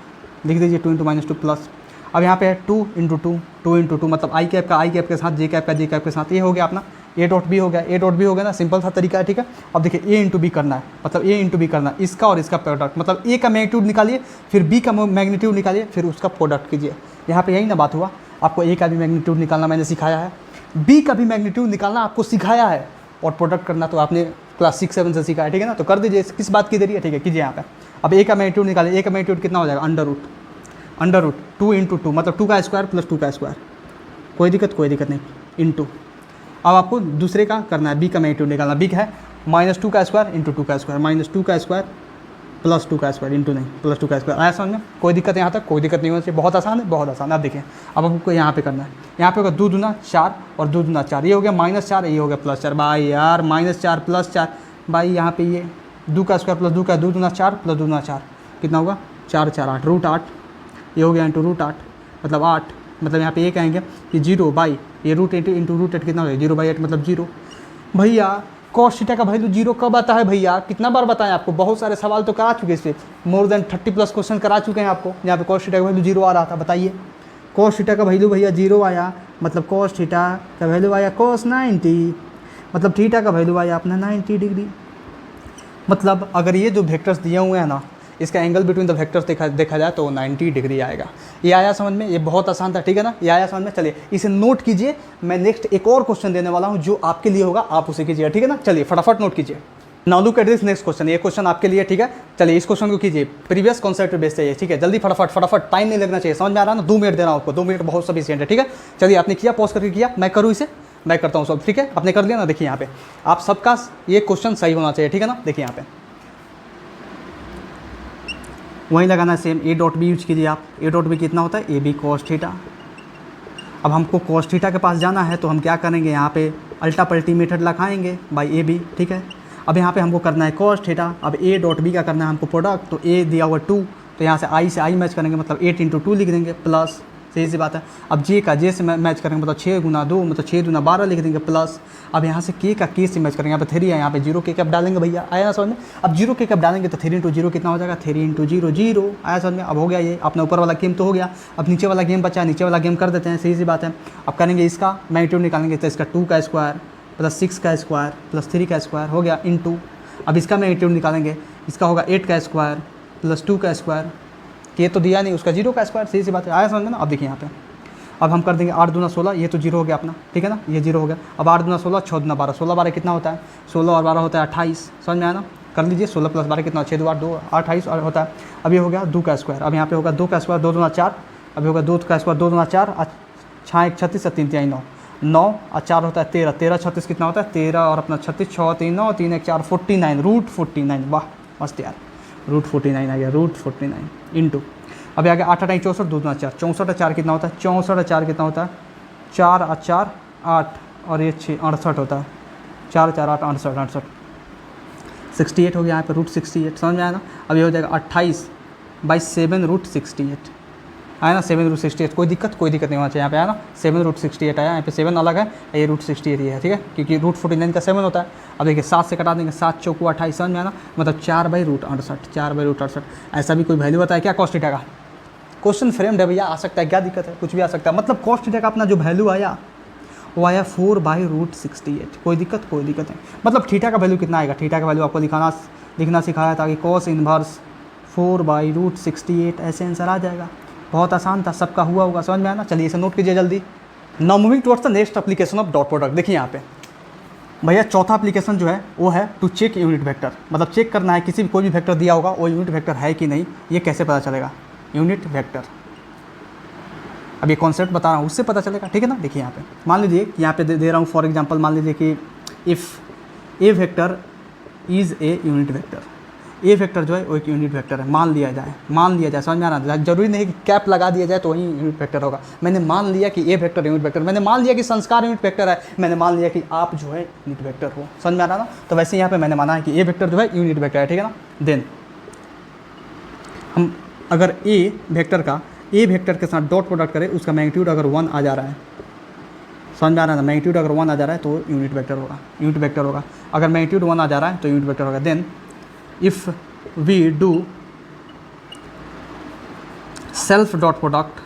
लिख दीजिए 2 × -2 प्लस, अब यहाँ पे है 2 × 2 × 2 मतलब आई कैप का आई कैप के साथ, जे कैप का जे कैप के साथ, ये हो गया अपना ए डॉट बी हो गया, ए डॉट बी हो गया ना, सिंपल सा तरीका है, ठीक है। अब देखिए ए × बी करना है, मतलब ए × बी करना है, इसका और इसका प्रोडक्ट, मतलब ए का मैग्नीट्यूड निकालिए, फिर बी का मैग्नीट्यूड निकालिए, फिर उसका प्रोडक्ट कीजिए। यहाँ पे यही ना बात हुआ, आपको ए का भी मैग्नीट्यूड निकालना मैंने सिखाया है, बी का भी मैग्नीट्यूड निकालना आपको सिखाया है, और प्रोडक्ट करना तो आपने क्लास 6-7 से सीखा है, ठीक है ना। तो कर दीजिए, किस बात की देरी है, ठीक है, कीजिए यहाँ पे। अब ए का मैग्नीट्यूड निकालिए, ए का मैग्नीट्यूड कितना हो जाएगा, अंडर रूट 2 × 2 मतलब 2 का स्क्वायर प्लस 2 का स्क्वायर, कोई दिक्कत नहीं, इंटू। अब आपको दूसरे का करना है, बी का मैग्नीट्यूड निकालना, बी का है -2 का स्क्वायर इंटू 2 का स्क्वायर, -2 का स्क्वायर प्लस 2 का स्क्वायर इंटू नहीं प्लस 2 का स्क्वायर, आया समझ में, कोई दिक्कत यहाँ तक, कोई दिक्कत नहीं होनी चाहिए, बहुत आसान है, बहुत आसान है। अब देखिए अब आपको यहाँ पे करना है, यहाँ पे होगा 2 दूना 4 और 2 दूना 4, ये हो गया -4, ये हो गया +4, भाई यार -4 + 4, भाई यहाँ पे ये 2 का स्क्वायर प्लस 2 का 2 दूना 4 प्लस 2 दूना 4 कितना होगा, 4 4 8 √8, ये हो गया इंटू √8 मतलब 8, मतलब यहाँ पे ये कहेंगे कि 0 बाई ये √8 इंटू √8 कितना हो गया, 0/8 मतलब 0। भैया कॉस थीटा का वैल्यू 0 कब आता है भैया, कितना बार बताएं आपको, बहुत सारे सवाल तो करा चुके, इस पर मोर देन 30+ क्वेश्चन करा चुके हैं आपको, यहाँ पे कॉस थीटा का वैल्यू 0 आ रहा था, बताइए कॉस थीटा का वैल्यू भैया 0 आया, मतलब कॉस थीटा का वैल्यू आया cos 90, मतलब थीटा का वैल्यू आया अपना 90 डिग्री। मतलब अगर ये जो वेक्टर्स दिए हुए हैं ना, इसका एंगल बिटवीन द वेक्टर्स देखा जाए तो 90 डिग्री आएगा। ये आया समझ में? ये बहुत आसान था, ठीक है ना? ये आया समझ में? चलिए इसे नोट कीजिए। मैं नेक्स्ट एक और क्वेश्चन देने वाला हूँ जो आपके लिए होगा, आप उसे कीजिएगा, ठीक है ना? चलिए फटाफट नोट कीजिए। Now look at this next question. ये क्वेश्चन आपके लिए, ठीक है? चलिए इस क्वेश्चन को कीजिए, प्रीवियस कॉन्सेप्ट बेस्ड है, ठीक है? जल्दी फटाफट, टाइम नहीं लगना चाहिए, समझ में आ रहा है ना? 2 मिनट दे रहा हूँ आपको, 2 मिनट बहुत सफिशिएंट है, ठीक है? चलिए आपने किया, पॉज करके किया, मैं करूँ इसे, मैं करता हूँ सब, ठीक है? आपने कर लिया ना? देखिए यहाँ पे आप सबका ये क्वेश्चन सही होना चाहिए, ठीक है ना? देखिए यहाँ पे वहीं लगाना है same, A dot B use कीजिए आप। ए डॉट बी कितना होता है? A B cos theta. अब हमको कॉस थीटा के पास जाना है तो हम क्या करेंगे, यहाँ पे अल्टा पल्टी मेथड लगाएंगे बाई ए बी, ठीक है? अब यहाँ पे हमको करना है कॉस थीटा। अब ए डॉट बी का करना है हमको प्रोडक्ट, तो ए दिया हुआ 2, तो यहाँ से आई मैच करेंगे, मतलब 8 × 2 लिख देंगे प्लस, सही सी बात है। अब जे का जे से मैच करेंगे, मतलब 6 × 2 मतलब 6 × 2 12 लिख देंगे प्लस। अब यहाँ से के का के से मैच करेंगे, यहाँ पे 3 है, यहाँ पे 0 के कैप डालेंगे भैया, आया ना समझ में? अब 0 के कैप डालेंगे तो 3 × 0 कितना हो जाएगा? 3 × 0 0, आया समझ में? अब हो गया ये अपना ऊपर वाला गेम तो हो गया। अब नीचे वाला गेम बचा है, नीचे वाला गेम कर देते हैं, सही सी बात है। अब करेंगे इसका मैग्नीट्यूड निकालेंगे, तो इसका 2 का स्क्वायर प्लस 6 का स्क्वायर प्लस 3 का स्क्वायर हो गया इनटू। अब इसका मैग्नीट्यूड निकालेंगे, इसका होगा 8 का स्क्वायर प्लस 2 का स्क्वायर, के तो दिया नहीं, उसका 0 का स्क्वायर, सही सी बात है, आया समझ में ना? अब देखिए यहाँ पे अब हम कर देंगे 8 दूना 16, ये तो 0 हो गया अपना, ठीक है ना? ये 0 हो गया। अब 8 दूना 16, 6 दूना 12, 16 12 कितना होता है? 16 और 12 होता है 28, समझ में आया ना? कर लीजिए, 16 + 12 कितना? 6 2 8 2 28 और होता है। अब ये हो गया 2 का स्क्वायर, अब यहाँ पे होगा 2 का स्क्वायर, 2 दूना 4, अब होगा 2 का स्क्वायर 2 दूना 4, 6 1 36 3 3 9, 9 और 4 होता है 13, 13 36 कितना होता है? 13 और अपना 36, 6 3 9 3 1 4 49, रूट 49, वाह मस्त यार, रूट 49 आ गया, रूट 49 इंटू। अब आगे 8 8 64, 2 दूना 4, 64 और 4 कितना होता है? 64 और 4 कितना होता है? 4 और 4 8 और ये 6 68 होता है, 4 4 8 68 68 हो गया यहाँ पे, रूट 68, समझ में आया ना? अब ये हो जाएगा 28/7 रूट 68, आया ना? 7 रूट 68, कोई दिक्कत नहीं होना चाहिए यहाँ पे, आया ना? 7 रूट 68 आया, यहाँ पे 7 अलग है, ये रूट 68 ही है, ठीक है? क्योंकि रूट 49 का 7 होता है। अब देखिए 7 से कटा देंगे, 7 चौको 28, समझ में आया ना? मतलब 4/√68, 4/√68। ऐसा भी कोई वैल्यू बताया क्या कॉस थीटा का? क्वेश्चन फ्रेम्ड है भैया, आ सकता है, क्या दिक्कत है? कुछ भी आ सकता है। मतलब कॉस थीटा का अपना जो वैल्यू आया वो आया 4/√68, कोई दिक्कत नहीं। मतलब थीटा का वैल्यू कितना आएगा? थीटा का वैल्यू आपको लिखना सिखाया था कि कॉस इनवर्स 4/√68, ऐसे आंसर आ जाएगा। बहुत आसान था, सबका हुआ होगा, समझ में आया ना? चलिए इसे नोट कीजिए जल्दी। Now moving towards the next application of dot product. देखिए यहाँ पे भैया चौथा एप्लीकेशन जो है वो है टू चेक यूनिट वेक्टर, मतलब चेक करना है किसी भी कोई भी वेक्टर दिया होगा वो यूनिट वेक्टर है कि नहीं, ये कैसे पता चलेगा? यूनिट वेक्टर, अब ये कॉन्सेप्ट बता रहा हूँ उससे पता चलेगा, ठीक है ना? देखिए यहाँ पे मान लीजिए यहाँ पे दे रहा हूँ फॉर एग्जांपल, मान लीजिए कि if A vector is a unit vector, A vector जो है वो एक यूनिट वेक्टर है, मान लिया जाए, समझ में आ रहा है? जरूरी नहीं कि कैप लगा दिया जाए तो वही यूनिट वेक्टर होगा। मैंने मान लिया कि ए वेक्टर यूनिट वेक्टर, मैंने मान लिया कि संस्कार यूनिट वेक्टर है, मैंने मान लिया कि आप जो है यूनिट वेक्टर हो, समझ में आ रहा ना? तो वैसे यहाँ पे मैंने माना है कि ए वेक्टर जो है यूनिट वेक्टर है, ठीक है ना? देन हम अगर ए वेक्टर के साथ डॉट प्रोडक्ट करें, उसका मैग्नीट्यूड अगर 1 आ जा रहा है, समझ में आ रहा है ना? मैग्नीट्यूड अगर 1 आ जा रहा है तो यूनिट वेक्टर होगा, अगर मैग्नीट्यूड 1 आ जा रहा है तो यूनिट वेक्टर होगा। Then if we do self dot product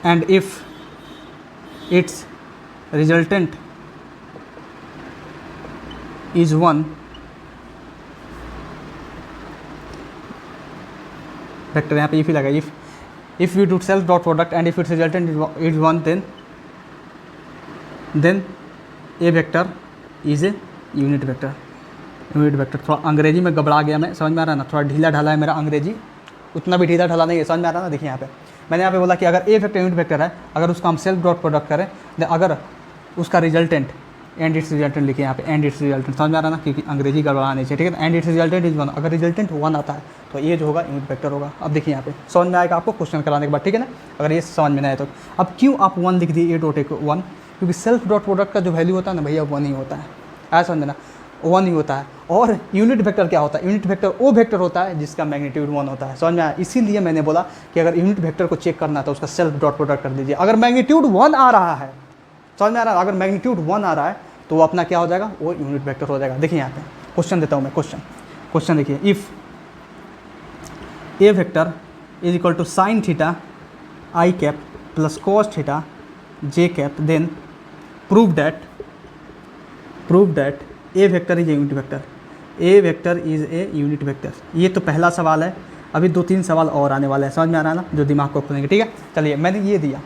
and if its resultant is 1, vector यहाँ पे if ही लगा, if we do self dot product and if its resultant is 1, then A vector is a unit vector. थोड़ा अंग्रेजी में घबरा गया मैं, समझ में आ रहा है ना? थोड़ा ढीला ढाला है मेरा अंग्रेजी, उतना भी ढीला ढाला नहीं है, समझ में आ रहा है ना? देखिए यहाँ पे मैंने यहाँ पे बोला कि अगर ए वेक्टर यूनिट वेक्टर है, अगर उसका हम सेल्फ डॉट प्रोडक्ट करें, अगर उसका रिजल्टेंट एंड इट्स रिजल्टेंट लिखे यहाँ पे, एंड इट्स रिजल्टेंट, समझ में आ रहा है ना? क्योंकि अंग्रेजी गड़बड़ा नहीं चाहिए, ठीक है ना? एंड इट्स रिजल्टेंट इज 1, अगर रिजल्टेंट 1 आता है तो ये जो होगा यूनिट वेक्टर होगा। अब देखिए यहाँ पे समझ में आएगा आपको क्वेश्चन कराने के बाद, ठीक है ना? अगर ये समझ में नहीं आए तो अब क्यों आप 1 लिख दिए, ए डॉट ए को 1? क्योंकि सेल्फ डॉट प्रोडक्ट का जो वैल्यू होता है ना भैया 1 ही होता है, ऐसा समझना, 1 ही होता है। और यूनिट वेक्टर क्या होता है? यूनिट वेक्टर वो वेक्टर होता है जिसका मैग्नीट्यूड 1 होता है, समझ में आया? इसीलिए मैंने बोला कि अगर यूनिट वेक्टर को चेक करना है तो उसका सेल्फ डॉट प्रोडक्ट कर दीजिए। अगर मैग्नीट्यूड 1 आ रहा है, समझ में आ रहा है? अगर मैग्नीट्यूड 1 आ रहा है तो वो अपना क्या हो जाएगा? वो यूनिट वेक्टर हो जाएगा। देखिए यहाँ पे क्वेश्चन देता हूँ मैं, क्वेश्चन क्वेश्चन देखिए, if A vector is equal to sine theta I cap plus cos theta J cap, then prove that A vector is a unit vector. A vector is a unit vector. ये तो पहला सवाल है, अभी 2-3 सवाल और आने वाले हैं, समझ में आ रहा है ना, जो दिमाग को खोलेंगे। ठीक है, चलिए मैंने ये दिया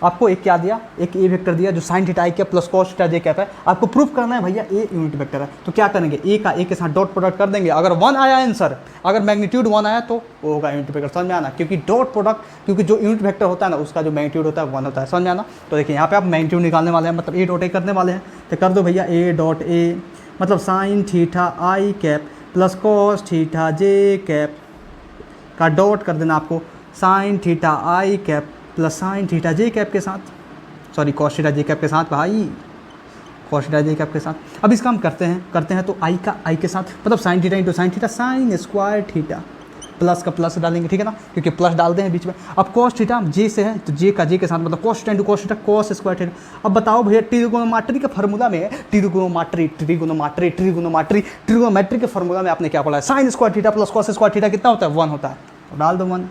आपको, एक क्या दिया, एक ए वेक्टर दिया जो sign theta I cap plus cos theta J cap है। आपको प्रूफ करना है भैया ए यूनिट वेक्टर है, तो क्या करेंगे, ए का ए के साथ डॉट प्रोडक्ट कर देंगे। अगर 1 आया आंसर, अगर मैग्नीट्यूड 1 आया तो वो होगा यूनिट वेक्टर, समझ में आना, क्योंकि डॉट प्रोडक्ट, क्योंकि जो यूनिट वेक्टर होता है ना उसका जो मैग्नीट्यूड होता है 1 होता है, समझ में आना। तो देखिए यहाँ पे आप मैग्नीट्यूड निकालने वाले हैं, मतलब ए डॉट ए करने वाले हैं, तो कर दो भैया ए डॉट ए, मतलब sign theta I cap plus cos theta J cap का डॉट कर देना आपको sign theta I cap plus sine theta J cap के साथ, sorry cos theta J cap के साथ भाई, कॉस थीटा जे कैप के साथ। अब इसका हम करते हैं तो आई का आई के साथ, मतलब sine theta into sine theta sine square theta, plus का प्लस डालेंगे, ठीक है ना, क्योंकि प्लस डालते हैं बीच में। अब कॉस थीटा जे से है तो जे का जे के साथ, मतलब cos theta into cos theta cos square theta. अब बताओ भैया ट्रिगोनोमेट्री के फार्मूला में, ट्रिगोनोमेट्री के फार्मूला में आपने क्या पढ़ा है, sine square theta plus cos square theta कितना होता है, 1 होता है, तो डाल दो 1।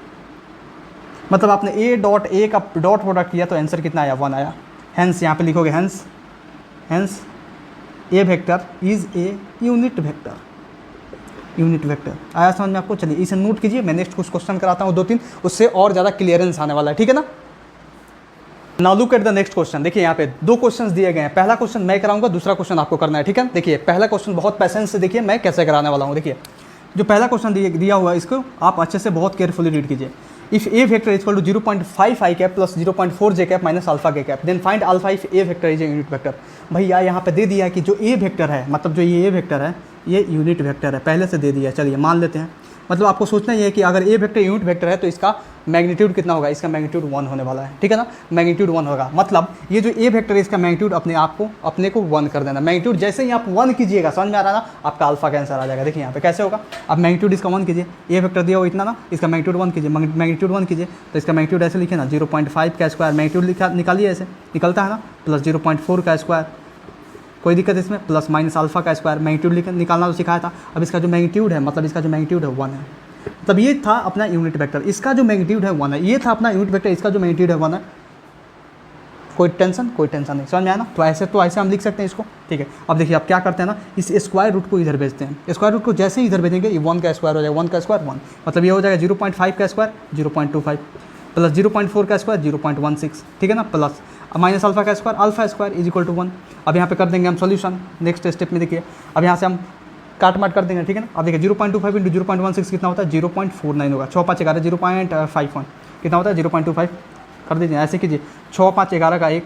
मतलब आपने ए डॉट ए का डॉट प्रोडक्ट किया तो आंसर कितना आया, 1 आया। हेंस यहाँ पे लिखोगे hence A vector is a unit vector, unit vector. आया समझ में आपको? चलिए इसे नोट कीजिए, मैं नेक्स्ट कुछ क्वेश्चन कराता हूँ 2-3, उससे और ज़्यादा क्लियरेंस आने वाला है, ठीक है ना। Now look at the next question. देखिए यहाँ पे 2 क्वेश्चंस दिए गए हैं, पहला क्वेश्चन मैं कराऊंगा, दूसरा क्वेश्चन आपको करना है, ठीक है। देखिए पहला क्वेश्चन बहुत पैसेंस से देखिए मैं कैसे कराने वाला हूँ। देखिए जो पहला क्वेश्चन दिया हुआ है इसको आप अच्छे से बहुत केयरफुली रीड कीजिए। If A vector is equal to 0.5 I cap plus 0.4 J cap minus alpha K cap, then find alpha if A vector is a unit vector. भैया यहाँ पे दे दिया है कि जो ए वेक्टर है, मतलब जो ये ए वेक्टर है ये यूनिट वेक्टर है, पहले से दे दिया है। चलिए मान लेते हैं, मतलब आपको सोचना ही है कि अगर ए वेक्टर यूनिट वेक्टर है तो इसका मैग्नीट्यूड कितना होगा, इसका मैग्नीट्यूड 1 होने वाला है, ठीक है ना, मैग्नीट्यूड 1 होगा। मतलब ये जो ए वेक्टर है इसका मैग्नीट्यूड अपने को 1 कर देना। मैग्नीट्यूड जैसे ही आप 1 कीजिएगा, समझ में आ रहा है ना, आपका अल्फा का आंसर आ जाएगा। देखिए यहाँ पे कैसे होगा, अब मैग्नीट्यूड इसका 1 कीजिए, ए वेक्टर दिया हो इतना ना, इसका मैग्नीट्यूड 1 कीजिए, मैग्नीट्यूड 1 कीजिए तो इसका मैग्नीट्यूड ऐसे लिखे ना 0.5 का स्क्वायर, मैग्नीट्यूड निकालिए ऐसे निकलता है ना, प्लस 0.4 का स्क्वायर, कोई दिक्कत इसमें, प्लस माइनस अल्फा का स्क्वायर, मैग्नीट्यूड निकालना तो सिखाया था। अब इसका जो मैग्नीट्यूड है, मतलब इसका जो मैग्नीट्यूड है 1 है, तब ये था अपना यूनिट वेक्टर, इसका जो मैग्नीट्यूड है 1 है, ये था अपना यूनिट वेक्टर, इसका जो मैग्नीट्यूड है 1 है। कोई टेंशन नहीं, समझ में आया ना। तो ऐसे हम लिख सकते हैं इसको, ठीक है। अब देखिए आप क्या करते हैं ना, इस स्क्वायर रूट को इधर भेजते हैं, स्क्वायर रूट को जैसे ही इधर भेजेंगे ये 1 का स्क्वायर हो जाएगा, 1 का स्क्वायर 1, मतलब ये हो जाएगा 0.5 का स्क्वायर 0.25 प्लस 0.4 का स्क्वायर 0.16, ठीक है ना, प्लस माइनस अल्फा का square, alpha square is equal to 1। अब यहाँ पे कर देंगे हम सॉल्यूशन नेक्स्ट स्टेप में। देखिए अब यहाँ से हम काट माट कर देंगे, ठीक है ना। अब देखिए 0.25 इंटू 0.16 कितना होता है, 0.49 होगा, 6 5 11 0.51 कितना होता है 0.25 कर दीजिए, ऐसे कीजिए 6 5 11 का 1,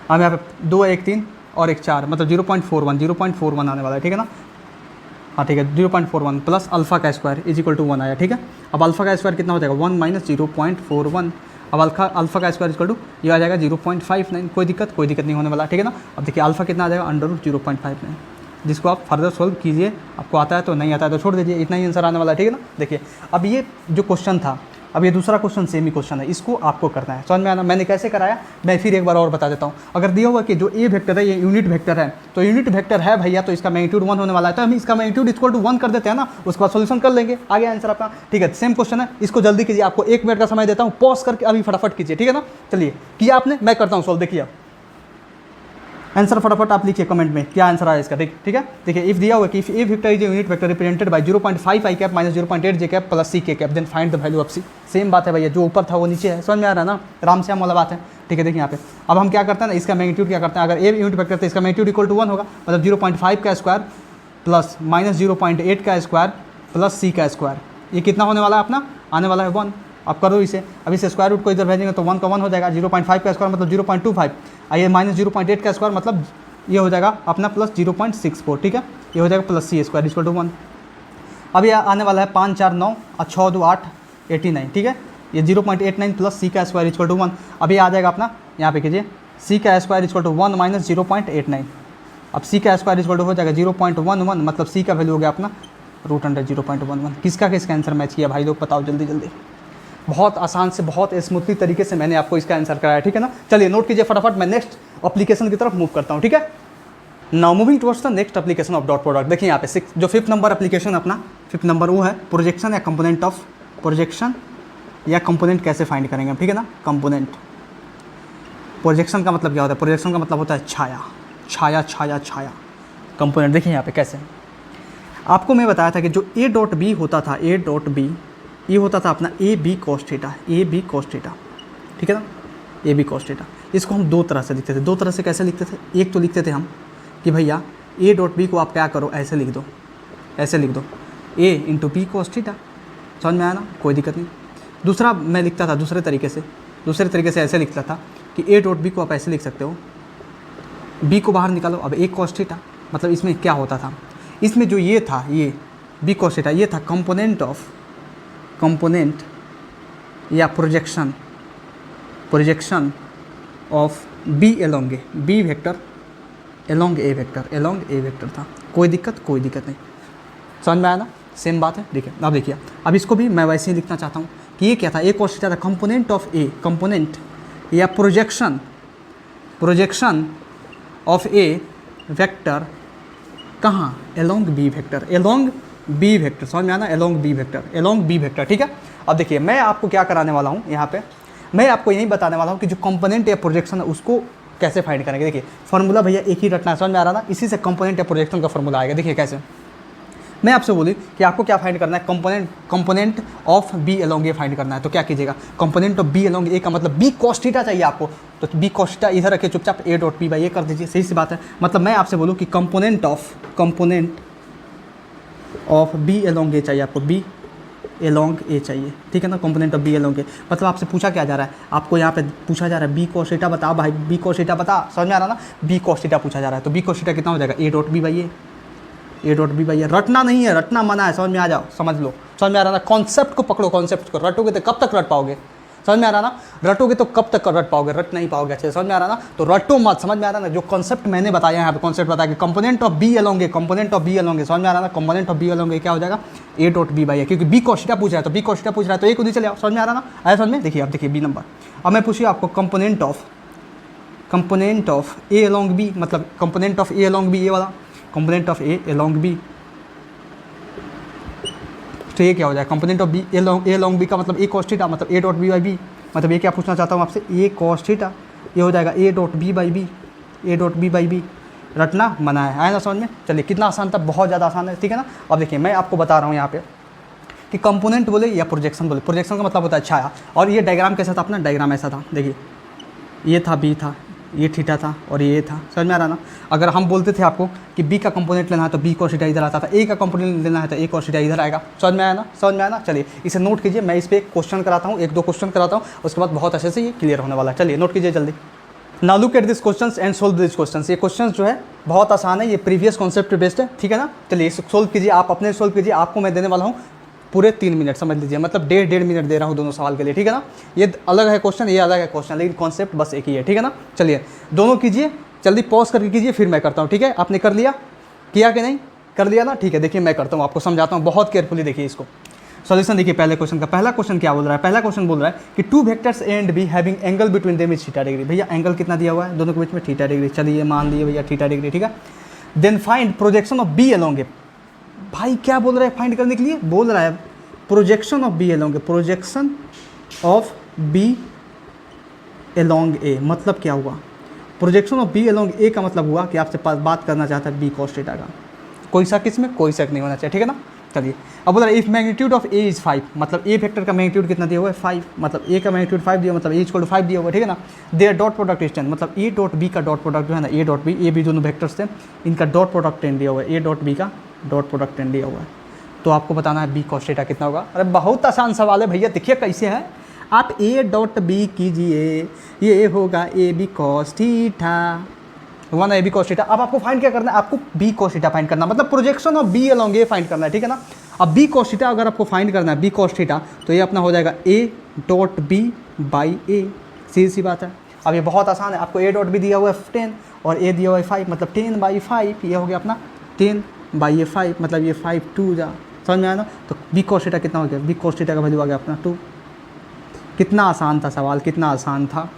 अब यहाँ पे 2 1 3 और 1 4, मतलब 0.41 आने वाला है, ठीक है ना। हाँ ठीक है, 0.41 प्लस अल्फा का स्क्वायर इज इक्वल टू 1 आया, ठीक है। अब अल्फा का स्क्वायर कितना हो जाएगा 1 माइनस 0.41, अब अल्फा का स्क्वायर इक्वल टू ये आ जाएगा 0.59, कोई दिक्कत नहीं होने वाला, ठीक है ना। अब देखिए अल्फा कितना आ जाएगा √0.59, जिसको आप फर्दर सोल्व कीजिए, आपको आता है तो नहीं आता है तो छोड़ दीजिए, इतना ही आंसर आने वाला है, ठीक है ना। देखिए अब ये जो क्वेश्चन था, अब ये दूसरा क्वेश्चन सेम ही क्वेश्चन है, इसको आपको करना है, समझ में आना। मैंने कैसे कराया मैं फिर एक बार और बता देता हूँ। अगर दिया हुआ कि जो ए वेक्टर है ये यूनिट वेक्टर है, तो यूनिट वेक्टर है भैया तो इसका मैग्नीट्यूड 1 होने वाला है, तो हम इसका मैग्नीट्यूड इक्वल टू 1 कर देते हैं ना, उसके बाद सोल्यूशन कर लेंगे, आगे आंसर आपका, ठीक है। सेम क्वेश्चन है, इसको जल्दी कीजिए, आपको 1 मिनट का समय देता हूँ, पॉज करके अभी फटाफट कीजिए, ठीक है ना। चलिए किया आपने, मैं करता हूँ सोल्व। देखिए आंसर फटाफट आप लिखिए कमेंट में क्या आंसर आया इसका, ठीक है। देखिए इफ दिया हुआ कि if A vector is a unit vector represented by 0.5 I cap minus 0.8 J cap plus C K cap, then find the value of C. Same बात है भैया, जो ऊपर था वो नीचे है, समझ में आ रहा है ना, राम श्याम वाला बात है, ठीक है। देखिए यहाँ पे अब हम क्या करते हैं ना, इसका मैग्नीट्यूड क्या करते हैं, अगर ए यूनिट वेक्टर तो इसका मैग्नीट्यूड इक्वल टू 1 होगा, मतलब 0.5 का स्क्वायर प्लस माइनस 0.8 का स्क्वायर प्लस सी का स्क्वायर, ये कितना होने वाला है अपना, आने वाला है 1। अब करो इसे, अब इसे स्क्वायर रूट को इधर भेजेंगे तो 1 का 1 हो जाएगा, 0.5 का स्क्वायर मतलब 0.25, आइए माइनस 0.8 का स्क्वायर मतलब ये हो जाएगा अपना प्लस 0.64, ठीक है, ये हो जाएगा plus C square equal to 1। अब ये आने वाला है 5 4 9 और 6 2 8 89, ठीक है, ये 0.89 प्लस सी का स्क्वायर इक्वल टू 1। अब ये आ जाएगा अपना, यहाँ पे कीजिए सी का स्क्वायर इक्वल टू 1 माइनस 0.89, अब सी का स्क्वायर इक्वल टू हो जाएगा 0.11, मतलब सी का वैल्यू हो गया अपना √0.11। किसका आंसर मैच किया भाई लोग, बताओ जल्दी जल्दी। बहुत आसान से बहुत स्मूथली तरीके से मैंने आपको इसका आंसर कराया, ठीक है ना। चलिए नोट कीजिए फटाफट, मैं नेक्स्ट एप्लीकेशन की तरफ मूव करता हूँ, ठीक है। Now moving towards the next application of dot product. देखिए यहाँ पे जो 5th नंबर एप्लीकेशन अपना 5th नंबर वो है प्रोजेक्शन या कंपोनेंट ऑफ प्रोजेक्शन या कंपोनेंट कैसे फाइंड करेंगे, ठीक है ना। कंपोनेंट, प्रोजेक्शन का मतलब क्या होता है, प्रोजेक्शन का मतलब होता है छाया, छाया छाया छाया। कंपोनेंट देखिए यहाँ पे कैसे, आपको मैं बताया था कि जो ए डॉट बी होता था, ए डॉट बी ये होता था अपना A B cos theta, A B cos theta, ठीक है ना, ए बी कॉस थीटा। इसको हम दो तरह से लिखते थे। दो तरह से कैसे लिखते थे, एक तो लिखते थे हम कि भैया ए डॉट बी को आप क्या करो, ऐसे लिख दो, ऐसे लिख दो ए इंटू बी कॉस थीटा, समझ में आया ना, कोई दिक्कत नहीं। दूसरा मैं लिखता था दूसरे तरीके से ऐसे लिखता था कि ए डॉट बी को आप ऐसे लिख सकते हो, बी को बाहर निकालो, अब ए कॉस थीटा। मतलब इसमें क्या होता था, इसमें जो ये था, ये बी कॉस थीटा, ये था कंपोनेंट या projection of B along A, B vector along A vector था। कोई दिक्कत नहीं, समझ में आया ना, सेम बात है। देखिए अब देखिए, अब इसको भी मैं वैसे ही लिखना चाहता हूँ कि ये क्या था, ए कॉस थीटा था, कंपोनेंट ऑफ ए, कंपोनेंट या प्रोजेक्शन ऑफ ए वेक्टर कहाँ, एलोंग बी वेक्टर, समझ में आना, एलोंग बी वेक्टर, ठीक है। अब देखिए मैं आपको क्या कराने वाला हूँ यहाँ पे, मैं आपको यही बताने वाला हूँ कि जो कंपोनेंट या प्रोजेक्शन है उसको कैसे फाइंड करेंगे। देखिए फॉर्मूला भैया एक ही रटना है, समझ में आ रहा ना, इसी से कंपोनेंट या प्रोजेक्शन का फॉर्मूला आएगा। देखिए कैसे, मैं आपसे बोली कि आपको क्या फाइंड करना है, component of B along A find करना है। तो क्या कीजिएगा, component of B along A का मतलब बी कॉस थीटा चाहिए आपको, तो बी कॉस थीटा इधर रखिए चुपचाप, ए डॉट बी बाई ए कर दीजिए, सही सी बात है। मतलब मैं आपसे बोलूँ कि कंपोनेंट ऑफ बी एलोंग ए चाहिए आपको, बी एलोंग ए चाहिए, ठीक है ना, component of B along A. मतलब आपसे पूछा क्या जा रहा है, आपको यहाँ पे पूछा जा रहा है बी कॉस थीटा बता भाई, बी कॉस थीटा बता, समझ में आ रहा ना, बी कॉस थीटा पूछा जा रहा है। तो बी कॉस थीटा कितना हो जाएगा, ए डॉट बी बाई ए, रटना नहीं है, रटना मना है, समझ में आ जाओ, समझ लो, समझ में आ रहा ना, कॉन्सेप्ट को पकड़ो, कॉन्सेप्ट को, रटोगे तो कब तक रट पाओगे, समझ में आ रहा ना, रटोगे तो कब तक रट पाओगे, रट नहीं पाओगे अच्छे से, समझ में आ रहा ना, तो रटो मत, समझ में आ रहा ना। जो कॉन्सेप्ट मैंने बताया यहाँ पे, कॉन्सेप्ट बताया कि कंपोनेंट ऑफ बी एलोंग ए, समझ में आ रहा ना, कंपोनेंट ऑफ बी एलोंग ए क्या हो जाएगा, ए डॉट बी बाई ए, क्योंकि बी कॉस थीटा पूछ रहा है, तो बी कॉस थीटा पूछ रहा है तो ए को नहीं चले आओ, समझ में आ रहा ना, आया समझ में। देखिए अब देखिए बी नंबर, अब मैं पूछिए आपको component of A along B, मतलब component of A along B, ये वाला component of A along B, तो ये क्या हो जाएगा, component of B A long B का मतलब ए कॉस थीटा, मतलब A dot B by B, मतलब ये क्या पूछना चाहता हूँ आपसे, ए कॉस थीटा, ये हो जाएगा A dot B by B, रटना मना है, आया ना समझ में। चलिए कितना आसान था, बहुत ज़्यादा आसान है, ठीक है ना। अब देखिए मैं आपको बता रहा हूँ यहाँ पे कि कंपोनेंट बोले या प्रोजेक्शन बोले, प्रोजेक्शन का मतलब होता है छाया। और ये डायग्राम कैसा था अपना, डायग्राम ऐसा था, देखिए ये था बी था, ये थीटा था और ये था, समझ में आ रहा ना। अगर हम बोलते थे आपको कि बी का कंपोनेंट लेना है तो बी कॉस थीटा इधर आता था, ए का कंपोनेंट लेना है तो ए कॉस थीटा इधर आएगा, समझ में आया ना, चलिए इसे नोट कीजिए, मैं इस पर क्वेश्चन कराता हूँ, 1-2 क्वेश्चन कराता हूँ, उसके बाद बहुत अच्छे से ये क्लियर होने वाला है। चलिए नोट कीजिए जल्दी। Now look at this questions and solve this questions. ये क्वेश्चंस जो है बहुत आसान है, ये प्रीवियस कॉन्सेप्ट बेस्ड है, ठीक है ना। चलिए इसे सोल्व कीजिए, आप अपने सोल्व कीजिए, आपको मैं देने वाला हूँ पूरे 3 मिनट, समझ लीजिए, मतलब 1.5 मिनट दे रहा हूँ दोनों सवाल के लिए, ठीक है ना। ये अलग है क्वेश्चन, ये अलग है क्वेश्चन, लेकिन कॉन्सेप्ट बस एक ही है, ठीक है ना। चलिए दोनों कीजिए, जल्दी पॉज करके कीजिए, फिर मैं करता हूँ, ठीक है। आपने कर लिया, किया कि नहीं, कर लिया ना, ठीक है। देखिए मैं करता हूँ, आपको समझाता हूँ, बहुत केयरफुली देखिए इसको। सॉल्यूशन देखिए पहले क्वेश्चन का, पहला क्वेश्चन क्या बोल रहा है, पहला क्वेश्चन बोल रहा है कि 2 vectors A and be having angle between them is theta degree. भैया एंगल कितना दिया हुआ है दोनों के बीच में, थीटा डिग्री। चलिए मान लिए भैया थीटा डिग्री, ठीक है। Then find projection of B along A. भाई क्या बोल रहा है फाइंड करने के लिए, बोल रहा है projection of B along A, projection of B along A मतलब क्या हुआ, projection of B along A का मतलब हुआ कि आपसे बात करना चाहता है बी कॉस थीटा का। कोई शक इसमें, कोई शक नहीं होना चाहिए, ठीक है ना। चलिए अब बोल रहा है if magnitude of A is 5, मतलब ए वेक्टर का मैग्नीट्यूड कितना दिया हुआ है 5, मतलब ए का मैग्नीट्यूड 5 दिया, मतलब ए इक्वल टू 5 दिया हुआ है, ठीक है ना। देयर डॉट प्रोडक्ट इज 10, मतलब ए डॉट बी का डॉट प्रोडक्ट जो है ना, A dot B, A B दोनों वेक्टर्स थे, इनका डॉट प्रोडक्ट 10 दिया हुआ है, ए डॉट बी का डॉट प्रोडक्ट 10 दिया हुआ है। तो आपको बताना है बी कॉस थीटा कितना होगा। अरे बहुत आसान सवाल है भैया, देखिए कैसे है, आप ए डॉट बी कीजिए, ये होगा ए बी कॉस थीटा, हुआ ना, ए बी कॉस थीटा। अब आपको फाइंड क्या करना है, आपको बी कॉस थीटा फाइंड करना, मतलब projection of B along A find करना है, ठीक है ना। अब बी कॉस थीटा अगर आपको फाइंड करना है, बी कॉस थीटा, तो ये अपना हो जाएगा ए डॉट बी बाई ए, सीधी सी बात है। अब ये बहुत आसान है, आपको ए डॉट बी दिया हुआ है 10 और ए दिया हुआ है 5, मतलब 10/5, ये हो गया अपना 10/5, मतलब ये 5 2 जा, समझ में आया ना। तो बी कॉस थीटा कितना हो गया, बी कॉस थीटा का वैल्यू आ गया अपना 2। कितना आसान था सवाल, कितना आसान था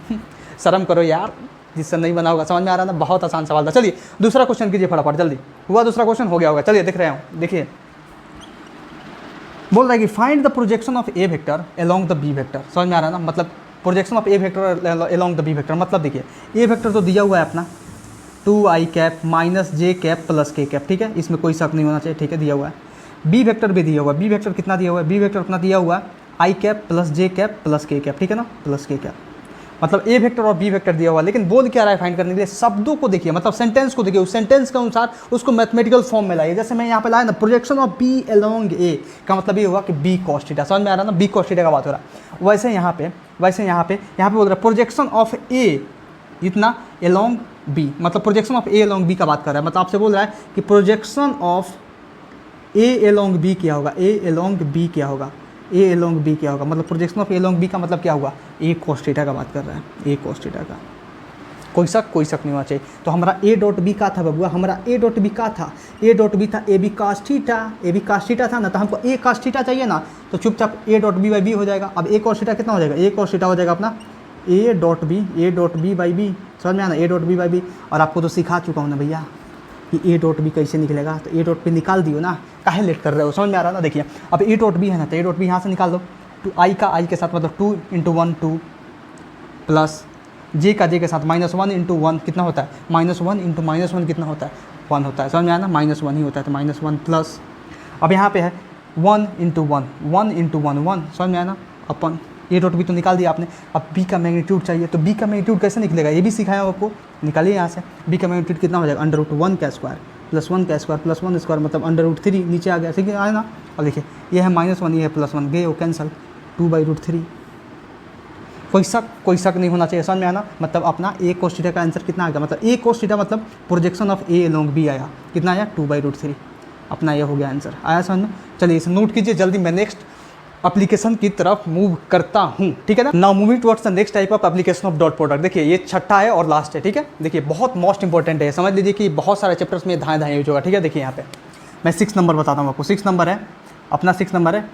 शर्म करो यार, जिससे नहीं बना होगा। समझ में आ रहा है ना, बहुत आसान सवाल था। चलिए दूसरा क्वेश्चन कीजिए फटाफट, जल्दी। हुआ दूसरा क्वेश्चन, हो गया होगा। चलिए दिख रहे हो, देखिए बोल रहा है कि find the projection of A vector along the B vector. समझ में आ रहा है ना, मतलब projection of A vector along the B vector, मतलब देखिए ए वेक्टर तो दिया हुआ है अपना 2i कैप माइनस जे कैप प्लस के कैप, ठीक है, इसमें कोई शक नहीं होना चाहिए, ठीक है, दिया हुआ है। बी वेक्टर भी दिया हुआ है, बी वेक्टर कितना दिया हुआ है, बी वेक्टर अपना दिया हुआ है आई कैप प्लस जे कैप प्लस के कैप, ठीक है ना, प्लस के कैप। मतलब ए वेक्टर और बी वेक्टर दिया हुआ है, लेकिन बोल क्या रहा है फाइंड करने के लिए, शब्दों को देखिए, मतलब सेंटेंस को देखिए, उस सेंटेंस के अनुसार उसको मैथमेटिकल फॉर्म में लाइए। जैसे मैं यहाँ पे लाया ना, प्रोजेक्शन ऑफ बी अलोंग ए का मतलब ये हुआ कि बी कॉस थीटा। समझ में आ रहा है ना, बी कॉस थीटा का बात हो रहा है। वैसे यहाँ पे बोल रहा है प्रोजेक्शन ऑफ ए इतना अलोंग बी, मतलब projection of A along B का बात कर रहा है। मतलब आपसे बोल रहा है कि projection of A along B क्या होगा, ए अलोंग बी क्या होगा, ए अलोंग बी क्या होगा, मतलब projection of A along B का मतलब क्या हुआ, ए कॉस थीटा का बात कर रहा है, ए कॉस थीटा का। कोई शक नहीं होना चाहिए। तो हमारा ए डॉट बी का था बबुआ, हमारा ए डॉट बी का था, ए डॉट बी था A B cos theta, A B cos theta था ना, तो हमको ए कॉस थीटा चाहिए ना, तो चुपचाप A dot B by B हो जाएगा। अब ए कॉस थीटा कितना हो जाएगा, ए कॉस थीटा हो जाएगा अपना A dot B by B. समझ में आना, A dot B by B. और आपको तो सिखा चुका हूँ ना भैया कि ए डॉट बी कैसे निकलेगा, तो ए डॉट बी निकाल दियो ना, काहे लेट कर रहे हो। समझ में आ रहा है ना, देखिए अब ए डॉट बी है ना, तो ए डॉट बी यहाँ से निकाल दो, टू आई का आई के साथ मतलब 2 × 1 2 प्लस जे का जे के साथ -1 × 1 कितना होता है, -1 × -1 कितना होता है, 1 होता है। समझ में आया ना, -1 ही होता है, तो -1 प्लस अब यहाँ पे है 1 × 1 1 समझ में आया ना, अपन ए डॉट बी तो निकाल दिया आपने। अब बी का मैग्नीट्यूड चाहिए, तो बी का मैग्नीट्यूड कैसे निकलेगा, ये भी सिखाया आपको, निकालिए यहाँ से। बी का मैग्नीट्यूड कितना हो जाएगा, √1 का स्क्वायर प्लस 1 का स्क्वायर प्लस 1 स्क्वायर मतलब √3 नीचे आ गया, ठीक है, आया ना। अब देखिए ये है -1, ये है +1, गए वो कैंसल, 2/√3। कोई शक नहीं होना चाहिए। समझ में आना, मतलब अपना ए कोस थीटा का आंसर कितना आ गया, मतलब ए कोस थीटा मतलब projection of A along B आया, कितना आया 2/√3, अपना ये हो गया आंसर। आया समझ में। चलिए इसे नोट कीजिए जल्दी, मैं नेक्स्ट एप्लीकेशन की तरफ मूव करता हूँ, ठीक है ना। Now moving towards the next type of application of dot product. देखिए ये छठा है और लास्ट है, ठीक है। देखिए बहुत मोस्ट इंपॉर्टेंट है, समझ लीजिए कि बहुत सारे चैप्टर्स में धाएँ यूज होगा, ठीक है। देखिए यहाँ पे मैं 6 नंबर बताता हूँ आपको, 6 नंबर है अपना, 6 नंबर है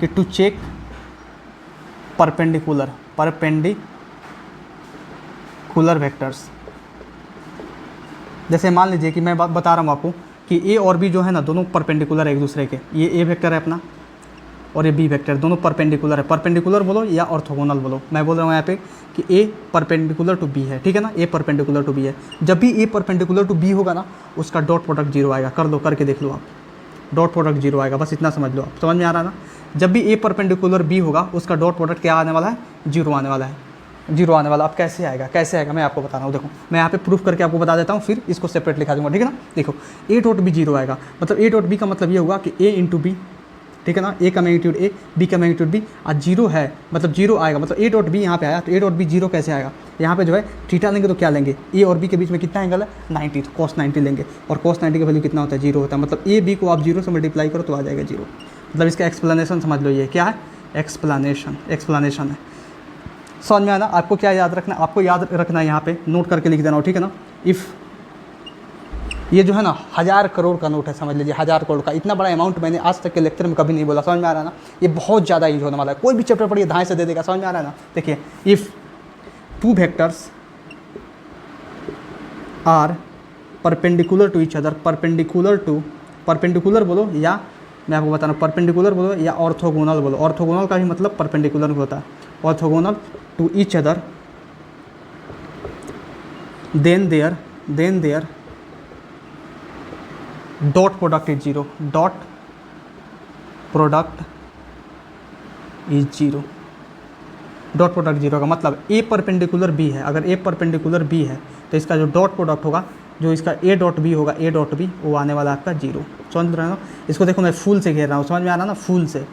कि टू चेक परपेंडिकुलर वेक्टर्स। जैसे मान लीजिए कि मैं बात बता रहा हूँ आपको कि ए और बी जो है ना, दोनों परपेंडिकुलर है एक दूसरे के। ये ए वेक्टर है अपना और ये बी वेक्टर, दोनों परपेंडिकुलर है। परपेंडिकुलर बोलो या ऑर्थोगोनल बोलो, मैं बोल रहा हूँ यहाँ पे कि ए परपेंडिकुलर टू बी है, ठीक है ना, ए परपेंडिकुलर टू बी है। जब भी ए परपेंडिकुलर टू बी होगा ना, उसका डॉट प्रोडक्ट 0 आएगा। कर लो, करके देख लो आप, डॉट प्रोडक्ट 0 आएगा, बस इतना समझ लो आप। समझ में आ रहा है ना, जब भी ए परपेंडिकुलर बी होगा, उसका डॉट प्रोडक्ट क्या आने वाला है, 0 आने वाला है, 0 आने वाला। अब कैसे आएगा मैं आपको बता रहा हूँ। देखो मैं यहाँ पे प्रूफ करके आपको बता देता हूँ, फिर इसको सेपरेट लिखा दूंगा, ठीक है ना। देखो ए डॉट बी 0 आएगा, मतलब ए डॉट बी का मतलब ये होगा कि ए इंटू बी, ठीक है ना, ए का मैग्नीट्यूड ए, बी का मैग्नीट्यूड बी, और 0 है मतलब 0 आएगा, मतलब ए डॉट बी यहाँ पे आया, तो ए डॉट बी 0 कैसे आएगा, यहाँ पे जो है थीटा लेंगे तो क्या लेंगे, ए और बी के बीच में कितना एंगल है 90, तो cos 90 लेंगे, और cos 90 का वैल्यू कितना होता है 0 होता है, मतलब ए बी को आप 0 से मल्टीप्लाई करो तो आ जाएगा 0। मतलब इसका एक्सप्लेनेशन समझ लो, ये क्या है, एक्सप्लेनेशन है। समझ में आना। आपको क्या याद रखना, आपको याद रखना है, यहाँ पे नोट करके लिख देना हो, ठीक है ना। इफ़ ये जो है ना 1000 करोड़ का नोट है, समझ लीजिए 1000 करोड़ का, इतना बड़ा अमाउंट मैंने आज तक के लेक्चर में कभी नहीं बोला। समझ में आ रहा है ना, ये बहुत ज़्यादा यूज होने वाला है, कोई भी चैप्टर पढ़िए धाए से दे देगा। समझ में आ रहा है ना। देखिए if 2 vectors are perpendicular to each other, perpendicular बोलो या मैं आपको बता रहा हूँ परपेंडिकुलर बोलो या ऑर्थोगोनल बोलो। ऑर्थोगोनल का भी मतलब परपेंडिकुलर होता है, orthogonal to each other, then their dot product is 0, dot product is 0। Dot product 0 का मतलब ए परपेंडिकुलर बी है, अगर ए परपेंडिकुलर बी है तो इसका जो डॉट प्रोडक्ट होगा, जो इसका ए डॉट बी होगा, ए डॉट बी वो आने वाला आपका 0। समझ रहे हो। इसको देखो मैं फूल से घेर रहा हूँ, समझ में आ रहा ना, फूल से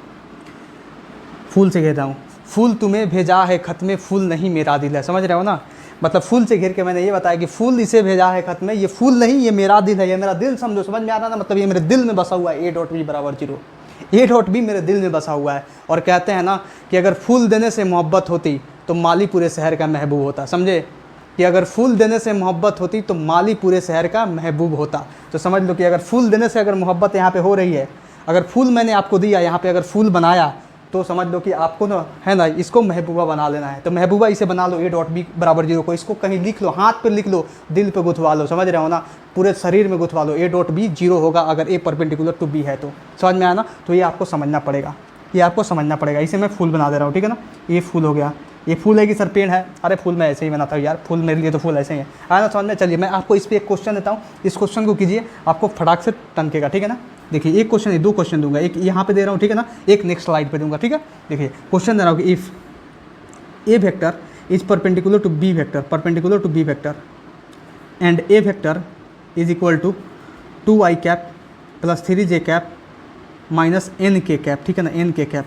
घेर रहा हूँ। फूल तुम्हें भेजा है खत में, फूल नहीं मेरा दिल है। समझ रहे हो ना, मतलब फूल से घेर के मैंने ये बताया कि फूल इसे भेजा है खत में, ये फूल नहीं, ये मेरा दिल है, ये मेरा दिल समझो। समझ में आ रहा ना, मतलब ये मेरे दिल में बसा हुआ है, ए डॉट बी बराबर 0, ए डॉट बी मेरे दिल में बसा हुआ है। और कहते हैं ना कि अगर फूल देने से मोहब्बत होती तो माली पूरे शहर का महबूब होता। समझे कि अगर फूल देने से मोहब्बत होती तो माली पूरे शहर का महबूब होता। तो समझ लो कि अगर फूल देने से अगर मोहब्बत यहाँ पे हो रही है, अगर फूल मैंने आपको दिया, यहाँ पे अगर फूल बनाया, तो समझ लो कि आपको ना है ना इसको महबूबा बना लेना है। तो महबूबा इसे बना लो, ए डॉट बी बराबर 0 को, इसको कहीं लिख लो, हाथ पे लिख लो, दिल पे गुथवा लो, समझ रहे हो ना, पूरे शरीर में गुथवा लो, ए डॉट बी 0 होगा अगर ए परपेंडिकुलर टू बी है तो। समझ में आया ना, तो ये आपको समझना पड़ेगा, ये आपको समझना पड़ेगा। इसे मैं फूल बना दे रहा हूँ, ठीक है ना, ये फूल हो गया, ये फूल है कि सर पेड़ है, अरे फूल मैं ऐसे ही बनाता हूँ यार, फूल मेरे लिए तो फूल ऐसे ही है, आया ना समझ में। चलिए मैं आपको इस पर एक क्वेश्चन देता हूँ, इस क्वेश्चन को कीजिए, आपको फटाक से टनकेगा, ठीक है ना। देखिए एक क्वेश्चन, 2 क्वेश्चन दूंगा, एक यहाँ पे दे रहा हूँ, ठीक है ना, एक नेक्स्ट स्लाइड पे दूंगा, ठीक है। देखिए क्वेश्चन दे रहा हूँ कि if A vector is perpendicular to B vector, perpendicular to B vector and A vector is equal to 2i cap plus 3j cap minus n K cap, ठीक है ना, n K cap,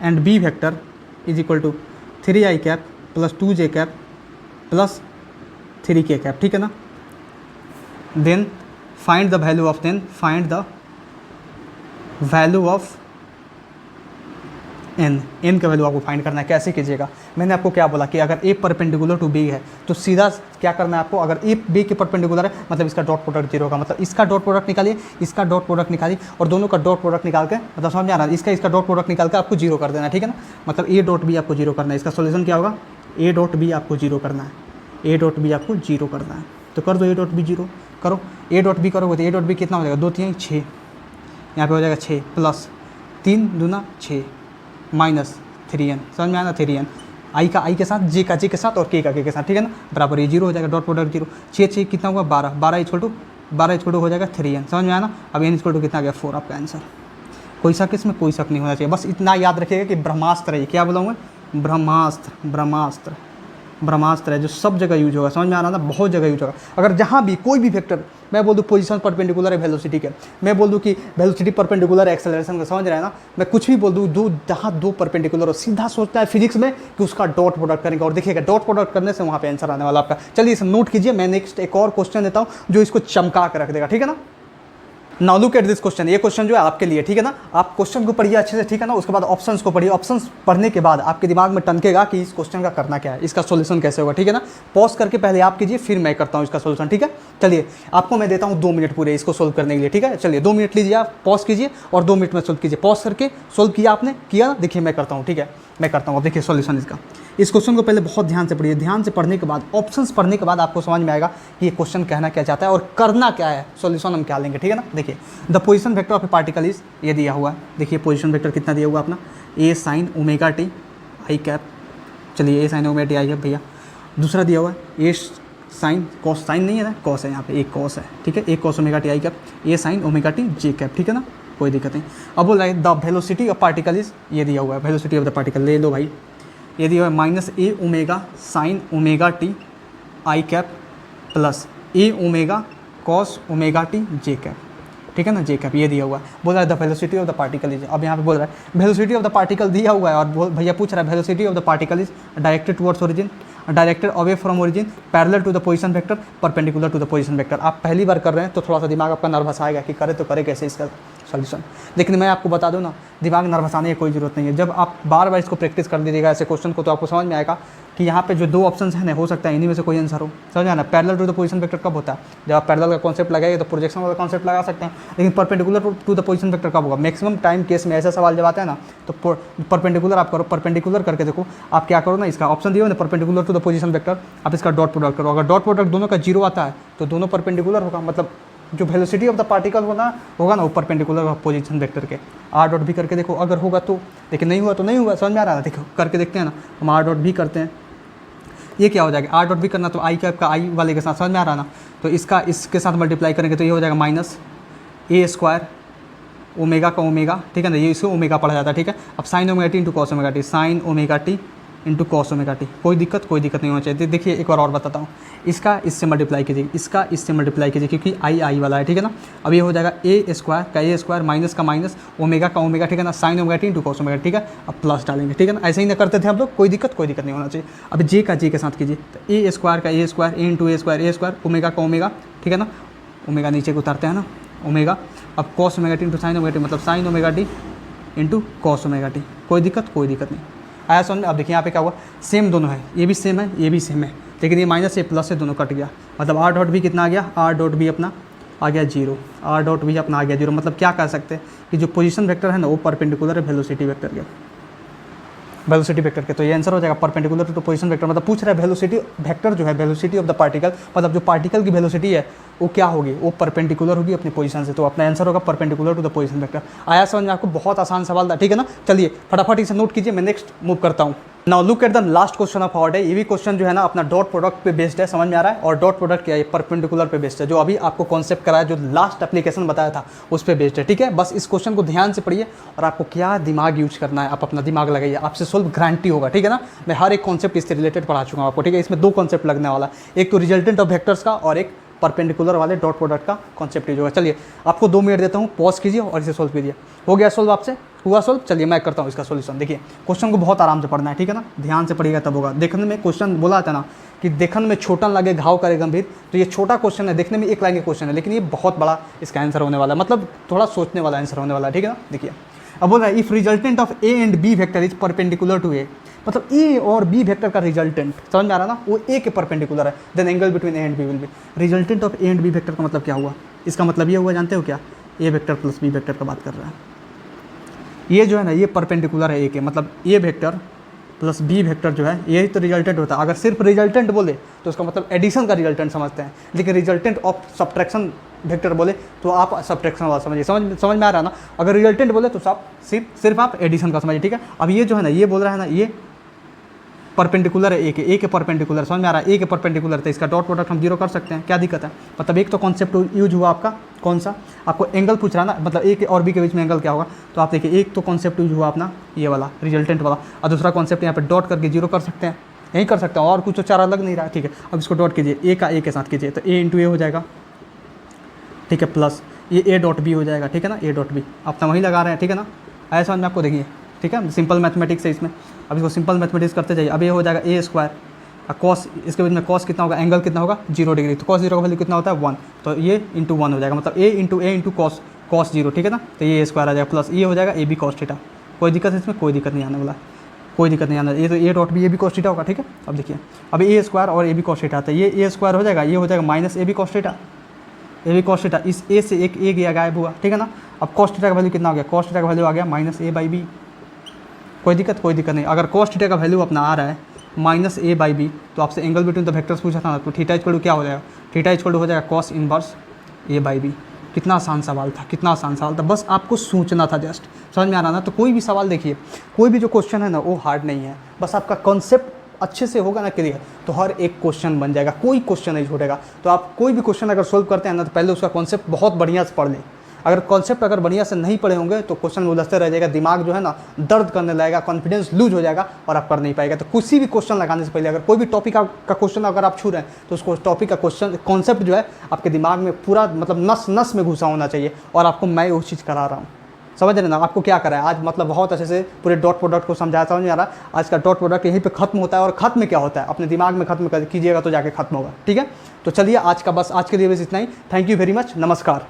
and B vector is equal to 3i cap plus 2j cap plus 3k cap, ठीक है ना। Then find the value of, then find the value of n का value आपको find करना है। कैसे कीजिएगा, मैंने आपको क्या बोला कि अगर a परपेंडिकुलर टू b है तो सीधा क्या करना है आपको, अगर a b के परपेंडिकुलर है मतलब इसका डॉट प्रोडक्ट 0 होगा, मतलब इसका डॉट प्रोडक्ट निकालिए, इसका डॉट प्रोडक्ट निकालिए और दोनों का डॉट प्रोडक्ट निकाल के, मतलब समझ में आ रहा है, इसका डॉट प्रोडक्ट निकाल के आपको 0 कर देना है, ठीक है ना। मतलब a डॉट b आपको 0 करना है, इसका सोल्यूशन क्या होगा, a डॉट b आपको 0 करना है, a डॉट b आपको 0 करना है। तो कर दो a डॉट b 0, करो a डॉट b करोगे तो a डॉट b कितना हो जाएगा, 2 3 6, यहाँ पे हो जाएगा 6 प्लस 3 दूना 6 माइनस 3n, समझ में आया ना, 3n आई का आई के साथ, जे का जे के साथ और के का के के साथ, ठीक है ना, बराबर ये 0 हो जाएगा, डॉट प्रोडक्ट 0, 6 कितना हुआ 12, 12 इक्वल टू हो जाएगा 3n, समझ में आया ना। अब n इक्वल टू कितना गया 4, आपका आंसर। कोई शक इसमें, कोई शक नहीं होना चाहिए, बस इतना याद रखिएगा कि ब्रह्मास्त्र है, क्या बोला हूँ मैं, ब्रह्मास्त्र, ब्रह्मास्त्र, ब्रह्मास्त्र है जो सब जगह यूज होगा, समझ में आ रहा ना, बहुत जगह यूज होगा। अगर जहाँ भी कोई भी वेक्टर, मैं बोल दूँ पोजीशन परपेंडिकुलर है वेलोसिटी के, मैं बोल दूँ कि वेलोसिटी परपेंडिकुलर है एक्सेलरेशन का, समझ रहे हैं ना, मैं कुछ भी बोल दूँ, जहाँ 2 परपेंडिकुलर हो, सीधा सोचता है फिजिक्स में कि उसका डॉट प्रोडक्ट करेंगे और देखिएगा डॉट प्रोडक्ट करने से वहाँ पे आंसर आने वाला आपका। चलिए इसे नोट कीजिए, मैं नेक्स्ट एक और क्वेश्चन देता हूँ जो इसको चमका कर रख देगा, ठीक है ना। Now look at this question, ये क्वेश्चन जो है आपके लिए, ठीक है ना। आप क्वेश्चन को पढ़िए अच्छे से, ठीक है ना, उसके बाद ऑप्शंस को पढ़िए, ऑप्शंस पढ़ने के बाद आपके दिमाग में टनकेगा कि इस क्वेश्चन का करना क्या है, इसका सॉल्यूशन कैसे होगा, ठीक है ना। पॉज करके पहले आप कीजिए, फिर मैं करता हूँ इसका सॉल्यूशन, ठीक है। चलिए आपको मैं देता हूँ 2 मिनट पूरे इसको सोल्व करने के लिए, ठीक है। चलिए 2 मिनट लीजिए, आप पॉज कीजिए और 2 मिनट में सोल्व कीजिए। पॉज करके सोल्व किया आपने, किया, देखिए मैं करता हूँ, ठीक है, मैं करता हूँ। अब देखिए सॉल्यूशन इसका, इस क्वेश्चन को पहले बहुत ध्यान से पढ़िए, ध्यान से पढ़ने के बाद, ऑप्शंस पढ़ने के बाद आपको समझ में आएगा कि ये क्वेश्चन कहना क्या चाहता है और करना क्या है, सॉल्यूशन हम क्या लेंगे, ठीक है ना। देखिए the position vector of A particle is, ये दिया हुआ है, देखिए पोजीशन वेक्टर कितना दिया हुआ अपना, a sin omega T I cap, चलिए a sin omega T I cap भैया। दूसरा दिया हुआ है a sin कॉस, साइन नहीं है ना, कॉस है, यहाँ पे एक कॉस है, ठीक है, एक cos omega T I cap, a sin omega T J cap, ठीक है ना, कोई दिक्कत नहीं। अब बोल रहा है the velocity of particle is, ये दिया हुआ है वेलोसिटी ऑफ द पार्टिकल, ले लो भाई, ये दिया हुआ है minus A omega sine omega T I cap plus A omega cos omega T J cap, ठीक है ना, जे कैप, ये दिया हुआ है। बोल रहा है the velocity of the particle is, अब यहाँ पे बोल रहा है वेलोसिटी ऑफ द पार्टिकल दिया हुआ है और भैया पूछ रहा है velocity of the particle is directed towards origin, directed away from origin, parallel to the position vector, perpendicular to the position vector. आप पहली बार कर रहे हैं तो थोड़ा सा दिमाग आपका नर्वस आएगा कि करे तो करे कैसे इसका सॉल्यूशन, लेकिन मैं आपको बता दूं ना, दिमाग नर्वस आने की कोई ज़रूरत नहीं है। जब आप बार बार इसको प्रैक्टिस कर दीजिएगा ऐसे क्वेश्चन को, तो आपको समझ में आएगा कि यहाँ पे जो 2 ऑप्शंस हैं ना, हो सकता है इन्हीं में से कोई आंसर हो, समझ में आना। Parallel to the position vector कब होता है, जब आप पैरेलल का कॉन्सेप्ट लगाएंगे तो प्रोजेक्शन वाला कॉन्सेप्ट लगा सकते हैं, लेकिन perpendicular to the position vector कब होगा, मैक्सिमम टाइम केस में ऐसा सवाल जब आता है ना, तो परपेंडिकुलर आप करो, परपेंडिकुलर करके देखो, आप क्या करो ना, इसका ऑप्शन दिया हो ना perpendicular to the position vector, आप इसका डॉट प्रोडक्ट करो, अगर डॉट प्रोडक्ट दोनों का 0 आता है तो दोनों परपेंडिकुलर होगा, मतलब जो वेलोसिटी ऑफ द पार्टिकल होगा ना वो परपेंडिकुलर पोजीशन वेक्टर के। आर डॉट भी करके देखो, अगर होगा तो, लेकिन नहीं हुआ तो नहीं हुआ, समझ में आ रहा है, देखो करके देखते हैं ना, हम आर डॉट भी करते हैं, ये क्या हो जाएगा, आर डॉट भी करना तो आई कैप का आई वाले के साथ, समझ में आ रहा ना, तो इसका इसके साथ मल्टीप्लाई करेंगे तो ये हो जाएगा माइनस ए स्क्वायर ओमेगा का ओमेगा, ठीक है ना, ये इसको ओमेगा पढ़ा जाता है, ठीक है। अब sign omega T into cos omega T, sign omega T into cos omega T, कोई दिक्कत नहीं होना चाहिए। देखिए एक बार और बताता हूँ, इसका इससे मल्टीप्लाई कीजिए, इसका इससे मल्टीप्लाई कीजिए, क्योंकि आई आई वाला है, ठीक है ना। अब ये हो जाएगा ए स्क्वायर माइनस का माइनस ओमेगा का ओमेगा, ठीक है ना, sign omega T into cos omega, ठीक है। अब प्लस डालेंगे, ठीक है ना, ऐसे ही ना करते थे हम लोग, कोई दिक्कत नहीं होना चाहिए। अब जे का जे के साथ कीजिए, तो ए स्क्वायर ए इंटू ए स्क्वायर ओमेगा का ओमेगा, ठीक है ना, ओमेगा नीचे को उतारते हैं ना, ओमेगा। अब cos omega T into sine omega T, मतलब sine omega T into cos omega T, कोई दिक्कत नहीं आया समझ में। अब देखिए यहाँ पे क्या हुआ, सेम दोनों है, ये भी सेम है, ये भी सेम है, लेकिन ये माइनस से प्लस से दोनों कट गया, मतलब आर डॉट भी कितना आ गया, आर डॉट भी अपना आ गया 0, आर डॉट भी अपना आ गया 0। मतलब क्या कह सकते हैं कि जो पोजीशन वेक्टर है ना वो परपेंडिकुलर है वेलोसिटी वेक्टर के, वेलोसिटी वेक्टर के, तो ये आंसर हो जाएगा परपेंडिकुलर टू पोजीशन वेक्टर। मतलब पूछ रहा है वेलोसिटी वेक्टर जो है, वेलोसिटी ऑफ द पार्टिकल, मतलब जो पार्टिकल की वेलोसिटी है वो क्या होगी, वो परपेंडिकुलर होगी अपनी पोजीशन से, तो अपना आंसर होगा perpendicular to the position vector. आया समझ में आपको? बहुत आसान सवाल था, ठीक है ना। चलिए फटाफट इसे नोट कीजिए, मैं नेक्स्ट मूव करता हूँ। Now look at the last question of our day. ये भी क्वेश्चन जो है ना अपना डॉट प्रोडक्ट पे बेस्ड है, समझ में आ रहा है, और डॉट प्रोडक्ट क्या है, परपेंडिकुलर पे बेस्ड है। जो अभी आपको कॉन्सेप्ट कराया, जो लास्ट एप्लीकेशन बताया था उस पे बेस्ड है, ठीक है। बस इस क्वेश्चन को ध्यान से पढ़िए और आपको क्या दिमाग यूज करना है, आप अपना दिमाग लगाइए, आपसे सोल्व गारंटी होगा, ठीक है ना। मैं हर एक कॉन्सेप्ट इससे रिलेटेड पढ़ा चुका हूँ आपको, ठीक है। इसमें दो कॉन्सेप्ट लगने वाला, एक तो रिजल्टेंट ऑफ वेक्टर्स का और एक परपेंडिकुलर वाले डॉट प्रोडक्ट का कॉन्सेप्ट यूज होगा। चलिए आपको 2 मिनट देता हूँ, पॉज कीजिए और इसे सोल्व कीजिए। हो गया सोल्व आपसे? हुआ सोल्व? चलिए मैं करता हूँ इसका सॉल्यूशन। देखिए क्वेश्चन को बहुत आराम से पढ़ना है, ठीक है ना, ध्यान से पढ़िएगा तब होगा। देखने में क्वेश्चन बोला था ना कि देखने में छोटा लगे घाव करे गंभीर, तो ये छोटा क्वेश्चन है, देखने में एक लाइन का क्वेश्चन है, लेकिन ये बहुत बड़ा इसका आंसर होने वाला है, मतलब थोड़ा सोचने वाला आंसर होने वाला है, ठीक है ना। देखिए अब बोल रहा है if resultant of A and B vector is perpendicular to A, मतलब ए और बी वेक्टर का रिजल्टेंट, समझ में आ रहा ना, वो ए के परपेंडिकुलर है, then angle between A and B will be. Resultant of A and B vector का मतलब क्या हुआ? इसका मतलब ये हुआ, जानते हो क्या? ए वेक्टर प्लस बी वेक्टर का बात कर रहा है। ये जो है ना ये परपेंडिकुलर है ए के, मतलब ए वेक्टर प्लस बी वेक्टर जो है यही तो रिजल्टेंट होता है। अगर सिर्फ रिजल्टेंट बोले तो उसका मतलब एडिशन का रिजल्टेंट समझते हैं, लेकिन रिजल्टेंट ऑफ सब्ट्रैक्शन वेक्टर बोले तो आप सब्ट्रैक्शन वाला समझिए। समझ में आ रहा है ना। अगर रिजल्टेंट बोले तो आप सिर्फ आप एडिशन का समझिए, ठीक है। अब ये जो है ना ये बोल रहा है ना ये परपेंडिकुलर है ए के परपेंडिकुलर, समझ में आ रहा है, ए के परपेंडिकुलर, तो इसका डॉट प्रोडक्ट हम जीरो कर सकते हैं, क्या दिक्कत है। मतलब एक तो कॉन्सेप्ट यूज हुआ आपका, कौन सा? आपको एंगल पूछ रहा ना, मतलब ए के और बी के बीच में एंगल क्या होगा, तो आप देखिए एक तो कॉन्सेप्ट यूज हुआ अपना ये वाला रिजल्टेंट वाला, और दूसरा कॉन्सेप्ट यहाँ पे डॉट करके जीरो कर सकते हैं, यही कर सकते हैं, और कुछ तो चारा लग नहीं रहा है, ठीक है। अब इसको डॉट कीजिए, ए का ए के साथ कीजिए, तो ए इंटू ए हो जाएगा, ठीक है, प्लस ये ए डॉट बी हो जाएगा, ठीक है ना, ए डॉट बी अपना वहीं लगा रहे हैं, ठीक है ना। ऐसा समझ में आपको? देखिए ठीक है, सिंपल मैथमेटिक्स है इसमें। अब इसको सिंपल मैथमेटिक्स करते जाइए। अब ये हो जाएगा ए स्क्वायर, कॉस, इसके बीच में कॉस कितना होगा, एंगल कितना होगा, 0 डिग्री, तो कॉस 0 का वैल्यू कितना होता है 1, तो ये इंटू 1 हो जाएगा, मतलब ए इंटू कॉस 0, ठीक है ना। तो ये स्क्वायर आ जाएगा, प्लस ये हो जाएगा ए बी कॉस थीटा। कोई दिक्कत है इसमें? कोई दिक्कत नहीं आने वाला, कोई दिक्कत नहीं आना। ये तो A dot B A B cos theta होगा, ठीक है। अब देखिए अब ए स्क्वायर और ए बी कॉस थीटा आता है, ये ए स्क्वायर हो जाएगा, ये हो जाएगा minus A B cos theta, A B cos theta, इस ए से एक ए गया गायब हुआ, ठीक है ना। अब कॉस थीटा का वैल्यू कितना हो गया, कॉस थीटा का वैल्यू आ गया माइनस ए बाई बी। कोई दिक्कत नहीं। अगर कॉस थीटा का वैल्यू अपना आ रहा है माइनस ए बाई बी, तो आपसे एंगल बिटवीन द वेक्टर्स पूछा था ना, तो थीटा इक्वल टू क्या हो जाएगा, थीटा इक्वल टू हो जाएगा cos inverse A by B. कितना आसान सवाल था, कितना आसान सवाल था, बस आपको सोचना था, जस्ट समझ में आ रहा ना। तो कोई भी सवाल देखिए, कोई भी जो क्वेश्चन है ना वो हार्ड नहीं है, बस आपका कॉन्सेप्ट अच्छे से होगा ना क्लियर, तो हर एक क्वेश्चन बन जाएगा, कोई क्वेश्चन नहीं छूटेगा। तो आप कोई भी क्वेश्चन अगर सोल्व करते हैं ना, तो पहले उसका कॉन्सेप्ट बहुत बढ़िया से पढ़ लें। अगर कॉन्सेप्ट अगर बढ़िया से नहीं पढ़े होंगे तो क्वेश्चन में उलझते रह जाएगा, दिमाग जो है ना दर्द करने लगेगा, कॉन्फिडेंस लूज हो जाएगा और आप कर नहीं पाएगा। तो किसी भी क्वेश्चन लगाने से पहले अगर कोई भी टॉपिक का क्वेश्चन अगर आप छू रहे हैं, तो उसको टॉपिक का क्वेश्चन कॉन्सेप्ट जो है आपके दिमाग में पूरा मतलब नस नस में घुसा होना चाहिए। और आपको मैं वो चीज़ करा रहा हूँ, समझ रहे ना। आपको क्या करा है आज, मतलब बहुत अच्छे से पूरे डॉट प्रोडक्ट को समझाया, समझ नहीं आ रहा। आज का डॉट प्रोडक्ट यहीं पे खत्म होता है, और खत्म क्या होता है अपने दिमाग में खत्म कीजिएगा तो जाके खत्म होगा, ठीक है। तो चलिए आज के लिए बस इतना ही। थैंक यू वेरी मच, नमस्कार।